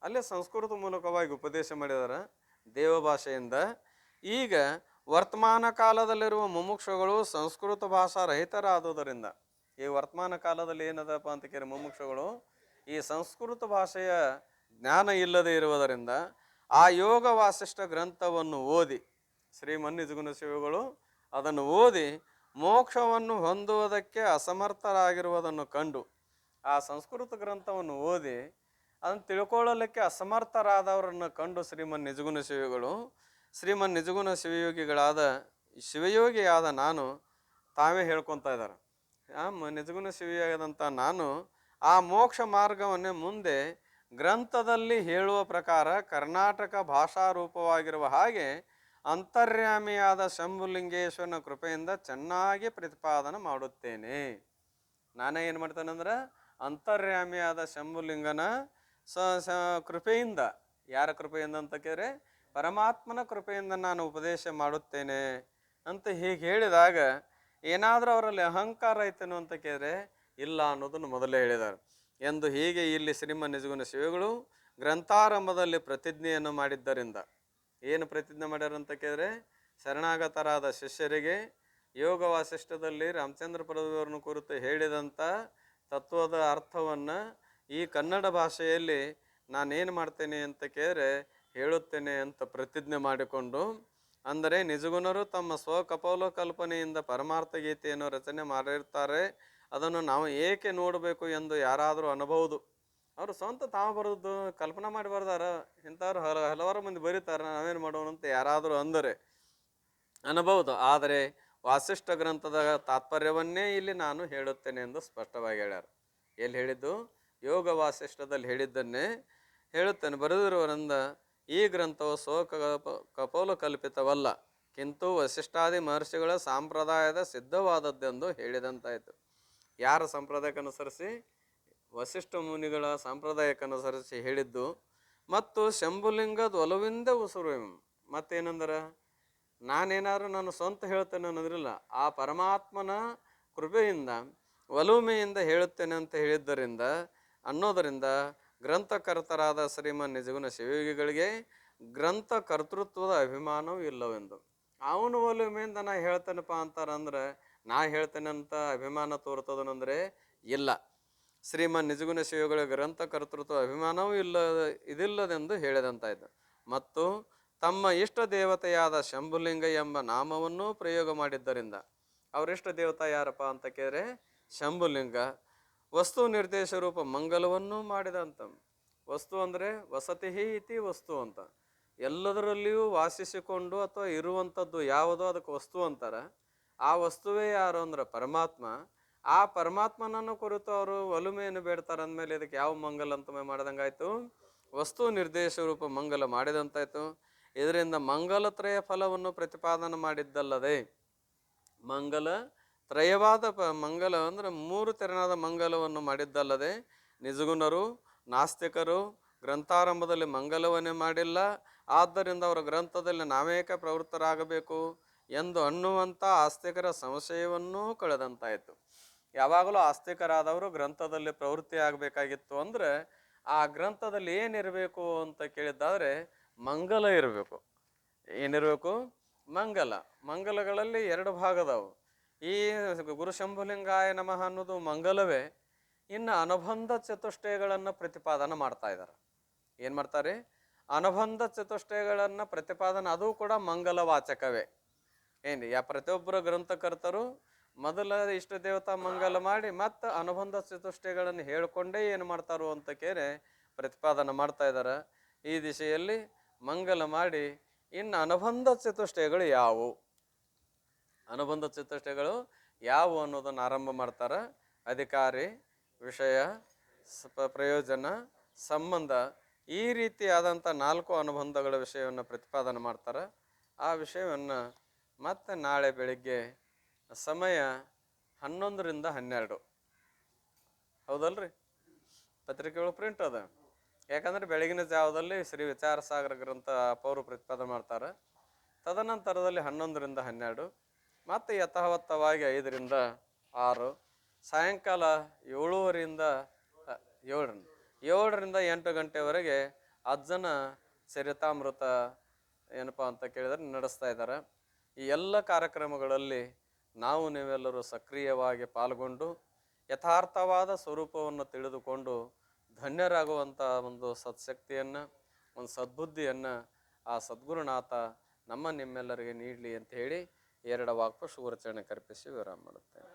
ಅಲ್ಲಿ ಸಂಸ್ಕೃತ ಮೂಲಕವಾಗಿ ಉಪದೇಶ ಮಾಡಿದಾರೆ, ದೇವ ಭಾಷೆಯಿಂದ. ಈಗ ವರ್ತಮಾನ ಕಾಲದಲ್ಲಿರುವ ಮುಮುಕ್ಷುಗಳು ಸಂಸ್ಕೃತ ಭಾಷಾ ರಹಿತರಾದುದರಿಂದ, ಈ ವರ್ತಮಾನ ಕಾಲದಲ್ಲಿ ಏನದಪ್ಪ ಅಂತ ಕೇಳಿ ಮುಮುಕ್ಷುಗಳು ಈ ಸಂಸ್ಕೃತ ಭಾಷೆಯ ಜ್ಞಾನ ಇಲ್ಲದೆ ಇರುವುದರಿಂದ ಆ ಯೋಗ ವಾಸಿಷ್ಠ ಗ್ರಂಥವನ್ನು ಓದಿ, ಶ್ರೀಮನ್ ನಿಜಗುಣ ಶಿವಗಳು ಅದನ್ನು ಓದಿ ಮೋಕ್ಷವನ್ನು ಹೊಂದುವುದಕ್ಕೆ ಅಸಮರ್ಥರಾಗಿರುವುದನ್ನು ಕಂಡು, ಆ ಸಂಸ್ಕೃತ ಗ್ರಂಥವನ್ನು ಓದಿ ಅದನ್ನು ತಿಳ್ಕೊಳ್ಳಲಿಕ್ಕೆ ಅಸಮರ್ಥರಾದವರನ್ನು ಕಂಡು ಶ್ರೀಮನ್ ನಿಜಗುಣ ಶಿವಗಳು, ಶ್ರೀಮನ್ ನಿಜಗುಣ ಶಿವಯೋಗಿಯಾದ ನಾನು ತಾವೇ ಹೇಳ್ಕೊತಾ ಇದ್ದಾರೆ. ನಿಜಗುಣ ಶಿವಿಯಾದಂಥ ನಾನು ಆ ಮೋಕ್ಷ ಮಾರ್ಗವನ್ನೇ ಮುಂದೆ ಗ್ರಂಥದಲ್ಲಿ ಹೇಳುವ ಪ್ರಕಾರ ಕರ್ನಾಟಕ ಭಾಷಾ ರೂಪವಾಗಿರುವ ಹಾಗೆ ಅಂತರ್ಯಾಮಿಯಾದ ಶಂಭುಲಿಂಗೇಶ್ವರನ ಕೃಪೆಯಿಂದ ಚೆನ್ನಾಗಿ ಪ್ರತಿಪಾದನೆ ಮಾಡುತ್ತೇನೆ. ನಾನೇ ಏನು ಮಾಡ್ತೇನೆಂದ್ರೆ ಅಂತರ್ಯಾಮಿಯಾದ ಶಂಭುಲಿಂಗನ ಕೃಪೆಯಿಂದ, ಯಾರ ಕೃಪೆಯಿಂದ ಅಂತ ಕೇಳಿದ್ರೆ ಪರಮಾತ್ಮನ ಕೃಪೆಯಿಂದ ನಾನು ಉಪದೇಶ ಮಾಡುತ್ತೇನೆ ಅಂತ ಹೀಗೆ ಹೇಳಿದಾಗ ಏನಾದರೂ ಅವರಲ್ಲಿ ಅಹಂಕಾರ ಐತೇನೋ ಅಂತ ಕೇಳಿದ್ರೆ ಇಲ್ಲ ಅನ್ನೋದನ್ನು ಮೊದಲೇ ಹೇಳಿದ್ದಾರೆ ಎಂದು ಹೀಗೆ ಇಲ್ಲಿ ಶ್ರೀಮನ್ ನಿಜಗುಣ ಶಿವಗಳು ಗ್ರಂಥಾರಂಭದಲ್ಲಿ ಪ್ರತಿಜ್ಞೆಯನ್ನು ಮಾಡಿದ್ದರಿಂದ, ಏನು ಪ್ರತಿಜ್ಞೆ ಮಾಡ್ಯಾರ ಅಂತ ಕೇಳಿದ್ರೆ ಶರಣಾಗತರಾದ ಶಿಷ್ಯರಿಗೆ ಯೋಗ ವಾಸಿಷ್ಠದಲ್ಲಿ ರಾಮಚಂದ್ರ ಪ್ರಭುವರನ್ನು ಕುರಿತು ಹೇಳಿದಂಥ ತತ್ವದ ಅರ್ಥವನ್ನು ಈ ಕನ್ನಡ ಭಾಷೆಯಲ್ಲಿ ನಾನೇನು ಮಾಡ್ತೇನೆ ಅಂತ ಕೇಳಿದ್ರೆ ಹೇಳುತ್ತೇನೆ ಅಂತ ಪ್ರತಿಜ್ಞೆ ಮಾಡಿಕೊಂಡು, ಅಂದರೆ ನಿಜಗುಣರು ತಮ್ಮ ಸ್ವಕಪೋಲ ಕಲ್ಪನೆಯಿಂದ ಪರಮಾರ್ಥ ಗೀತೆಯನ್ನು ರಚನೆ ಮಾಡಿರ್ತಾರೆ. ಅದನ್ನು ನಾವು ಏಕೆ ನೋಡಬೇಕು ಎಂದು ಯಾರಾದರೂ ಅನ್ನಬಹುದು. ಅವರು ಸ್ವಂತ ತಾವು ಬರೋದು ಕಲ್ಪನಾ ಮಾಡಿ ಬರ್ದಾರ, ಇಂಥವ್ರು ಹಲವಾರು ಮಂದಿ ಬರೀತಾರೆ, ನಾವೇನು ಮಾಡೋಣ ಅಂತ ಯಾರಾದರೂ ಅಂದರೆ ಅನ್ನಬಹುದು. ಆದರೆ ವಾಸಿಷ್ಠ ಗ್ರಂಥದ ತಾತ್ಪರ್ಯವನ್ನೇ ಇಲ್ಲಿ ನಾನು ಹೇಳುತ್ತೇನೆ ಎಂದು ಸ್ಪಷ್ಟವಾಗಿ ಹೇಳ್ಯಾರ. ಎಲ್ಲಿ ಹೇಳಿದ್ದು? ಯೋಗ ವಾಸಿಷ್ಠದಲ್ಲಿ ಹೇಳಿದ್ದನ್ನೇ ಹೇಳುತ್ತೇನೆ. ಬರೆದಿರುವರಿಂದ ಈ ಗ್ರಂಥವು ಕಪೋಲ ಕಲ್ಪಿತವಲ್ಲ, ಕಿಂತು ವಸಿಷ್ಠಾದಿ ಮಹರ್ಷಿಗಳ ಸಂಪ್ರದಾಯದ ಸಿದ್ಧವಾದದ್ದೆಂದು ಹೇಳಿದಂತಾಯಿತು. ಯಾರ ಸಂಪ್ರದಾಯಕ್ಕನುಸರಿಸಿ? ವಸಿಷ್ಠ ಮುನಿಗಳ ಸಂಪ್ರದಾಯಕ್ಕನುಸರಿಸಿ ಹೇಳಿದ್ದು. ಮತ್ತು ಶಂಭುಲಿಂಗದ ಒಲವಿಂದ ಉಸುರು. ಮತ್ತೇನಂದ್ರೆ ನಾನೇನಾದ್ರು ನಾನು ಸ್ವಂತ ಹೇಳ್ತೇನೆ ಅನ್ನೋದ್ರಿಲ್ಲ, ಆ ಪರಮಾತ್ಮನ ಕೃಪೆಯಿಂದ ಒಲುಮೆಯಿಂದ ಹೇಳುತ್ತೇನೆ ಅಂತ ಹೇಳಿದ್ದರಿಂದ ಅನ್ನೋದರಿಂದ ಗ್ರಂಥಕರ್ತರಾದ ಶ್ರೀಮನ್ ನಿಜಗುಣ ಶಿವಯೋಗಿಗಳಿಗೆ ಗ್ರಂಥ ಕರ್ತೃತ್ವದ ಅಭಿಮಾನವೂ ಇಲ್ಲವೆಂದು. ಅವನು ಒಲುಮೆಯಿಂದ ನಾ ಹೇಳ್ತೇನಪ್ಪ ಅಂತಾರಂದ್ರೆ ನಾ ಹೇಳ್ತೇನೆ ಅಂತ ಅಭಿಮಾನ ತೋರ್ತದನಂದರೆ ಇಲ್ಲ. ಶ್ರೀಮನ್ ನಿಜಗುಣ ಶಿವಗಳ ಗ್ರಂಥ ಕರ್ತೃತ್ವ ಅಭಿಮಾನವೂ ಇದಿಲ್ಲದೆಂದು ಹೇಳಿದಂತಾಯಿತು. ಮತ್ತು ತಮ್ಮ ಇಷ್ಟ ದೇವತೆಯಾದ ಶಂಭುಲಿಂಗ ಎಂಬ ನಾಮವನ್ನು ಪ್ರಯೋಗ ಮಾಡಿದ್ದರಿಂದ, ಅವರಿಷ್ಟ ದೇವತಾ ಯಾರಪ್ಪ ಅಂತ ಕೇಳಿದ್ರೆ ಶಂಭುಲಿಂಗ. ವಸ್ತು ನಿರ್ದೇಶ ರೂಪ ಮಂಗಲವನ್ನು ಮಾಡಿದಂತ. ವಸ್ತು ಅಂದರೆ ವಸತಿ ಇತಿ ವಸ್ತು ಅಂತ, ಎಲ್ಲದರಲ್ಲಿಯೂ ವಾಸಿಸಿಕೊಂಡು ಅಥವಾ ಇರುವಂಥದ್ದು ಯಾವುದೋ ಅದಕ್ಕೆ ವಸ್ತು ಅಂತಾರೆ. ಆ ವಸ್ತುವೇ ಯಾರು ಅಂದ್ರೆ ಪರಮಾತ್ಮ. ಆ ಪರಮಾತ್ಮನನ್ನು ಕುರಿತು ಅವರು ಒಲುಮೆಯನ್ನು ಬೇಡ್ತಾರೆ ಅಂದಮೇಲೆ ಇದಕ್ಕೆ ಯಾವ ಮಂಗಲ ಅಂತ ಮಾಡಿದಂಗಾಯ್ತು? ವಸ್ತು ನಿರ್ದೇಶ ರೂಪ ಮಂಗಲ ಮಾಡಿದಂತಾಯ್ತು. ಇದರಿಂದ ಮಂಗಲತ್ರಯ ಫಲವನ್ನು ಪ್ರತಿಪಾದನೆ ಮಾಡಿದ್ದಲ್ಲದೆ, ಮಂಗಲ ತ್ರಯವಾದ ಮಂಗಲ ಅಂದರೆ 3 ತೆರನಾದ ಮಂಗಲವನ್ನು ಮಾಡಿದ್ದಲ್ಲದೆ, ನಿಜಗುಣರು ನಾಸ್ತಿಕರು ಗ್ರಂಥಾರಂಭದಲ್ಲಿ ಮಂಗಲವನ್ನೇ ಮಾಡಿಲ್ಲ. ಆದ್ದರಿಂದ ಅವರ ಗ್ರಂಥದಲ್ಲಿ ನಾವೇಕ ಪ್ರವೃತ್ತರಾಗಬೇಕು ಎಂದು ಅನ್ನುವಂಥ ಆಸ್ತಿಕರ ಸಂಶಯವನ್ನೂ ಕಳೆದಂತಾಯಿತು. ಯಾವಾಗಲೂ ಆಸ್ತಿಕರಾದವರು ಗ್ರಂಥದಲ್ಲಿ ಪ್ರವೃತ್ತಿ ಆಗಬೇಕಾಗಿತ್ತು ಅಂದರೆ ಆ ಗ್ರಂಥದಲ್ಲಿ ಏನಿರಬೇಕು ಅಂತ ಕೇಳಿದ್ದಾದ್ರೆ ಮಂಗಲ ಇರಬೇಕು. ಏನಿರಬೇಕು? ಮಂಗಲ. ಮಂಗಲಗಳಲ್ಲಿ ಎರಡು ಭಾಗದವು. ಈ ಗುರು ಶಂಭುಲಿಂಗಾಯ ನಮಃ ಅನ್ನೋದು ಮಂಗಲವೇ. ಇನ್ನು ಅನುಬಂಧ ಚತುಷ್ಟಯಗಳನ್ನು ಪ್ರತಿಪಾದನೆ ಮಾಡ್ತಾ ಇದ್ದಾರೆ. ಏನು ಮಾಡ್ತಾರೆ? ಅನುಬಂಧ ಚತುಷ್ಟಯಗಳನ್ನು ಪ್ರತಿಪಾದನೆ, ಅದು ಕೂಡ ಮಂಗಲ ವಾಚಕವೇ. ಏನು ಪ್ರತಿಯೊಬ್ಬರ ಗ್ರಂಥಕರ್ತರು ಮೊದಲ ಇಷ್ಟ ದೇವತಾ ಮಂಗಲ ಮಾಡಿ ಮತ್ತು ಅನುಬಂಧ ಚತುಷ್ಟಯಗಳನ್ನು ಹೇಳ್ಕೊಂಡೇ ಏನು ಮಾಡ್ತಾರೋ ಅಂತ ಕೇಳಿ ಪ್ರತಿಪಾದನೆ ಮಾಡ್ತಾ ಇದ್ದಾರೆ. ಈ ದಿಶೆಯಲ್ಲಿ ಮಂಗಲ ಮಾಡಿ ಇನ್ನು ಅನುಬಂಧ ಚತುಷ್ಟಯಗಳು ಯಾವುವು, ಅನುಬಂಧ ಚತುಷ್ಟಯಗಳು ಯಾವುವು ಅನ್ನೋದನ್ನು ಆರಂಭ ಮಾಡ್ತಾರೆ. ಅಧಿಕಾರಿ, ವಿಷಯ, ಪ್ರಯೋಜನ, ಸಂಬಂಧ, ಈ ರೀತಿಯಾದಂಥ 4 ಅನುಬಂಧಗಳ ವಿಷಯವನ್ನು ಪ್ರತಿಪಾದನೆ ಮಾಡ್ತಾರೆ. ಆ ವಿಷಯವನ್ನು ಮತ್ತೆ ನಾಳೆ ಬೆಳಿಗ್ಗೆ ಸಮಯ 11ರಿಂದ 12, ಹೌದಲ್ರಿ? ಪತ್ರಿಕೆಗಳು ಪ್ರಿಂಟ್ ಅದ. ಯಾಕಂದ್ರೆ ಬೆಳಗಿನ ಜಾವದಲ್ಲಿ ಶ್ರೀ ವಿಚಾರ ಸಾಗರ ಗ್ರಂಥ ಅಪ್ಪವರು ಪ್ರತಿಪಾದನೆ ಮಾಡ್ತಾರೆ. ತದನಂತರದಲ್ಲಿ 11ರಿಂದ 12, ಮತ್ತು ಯಥಾವತ್ತವಾಗಿ 5ರಿಂದ 6, ಸಾಯಂಕಾಲ 7:30ರಿಂದ 8 ಗಂಟೆವರೆಗೆ ಅಜ್ಜನ ಚರಿತಾಮೃತ ಏನಪ್ಪ ಅಂತ ಕೇಳಿದ್ರೆ ನಡೆಸ್ತಾ ಇದ್ದಾರೆ. ಈ ಎಲ್ಲ ಕಾರ್ಯಕ್ರಮಗಳಲ್ಲಿ ನಾವು ನೀವೆಲ್ಲರೂ ಸಕ್ರಿಯವಾಗಿ ಪಾಲ್ಗೊಂಡು ಯಥಾರ್ಥವಾದ ಸ್ವರೂಪವನ್ನು ತಿಳಿದುಕೊಂಡು ಧನ್ಯರಾಗುವಂಥ ಒಂದು ಸತ್ಶಕ್ತಿಯನ್ನು, ಒಂದು ಸದ್ಬುದ್ಧಿಯನ್ನು ಆ ಸದ್ಗುರುನಾಥ ನಿಮ್ಮೆಲ್ಲರಿಗೆ ನೀಡಲಿ ಅಂತ ಹೇಳಿ 2 ವಾಕ್ಯ ಶುಭಾಚರಣೆ ಕಲ್ಪಿಸಿ ವಿರಾಮ ಮಾಡುತ್ತೇನೆ.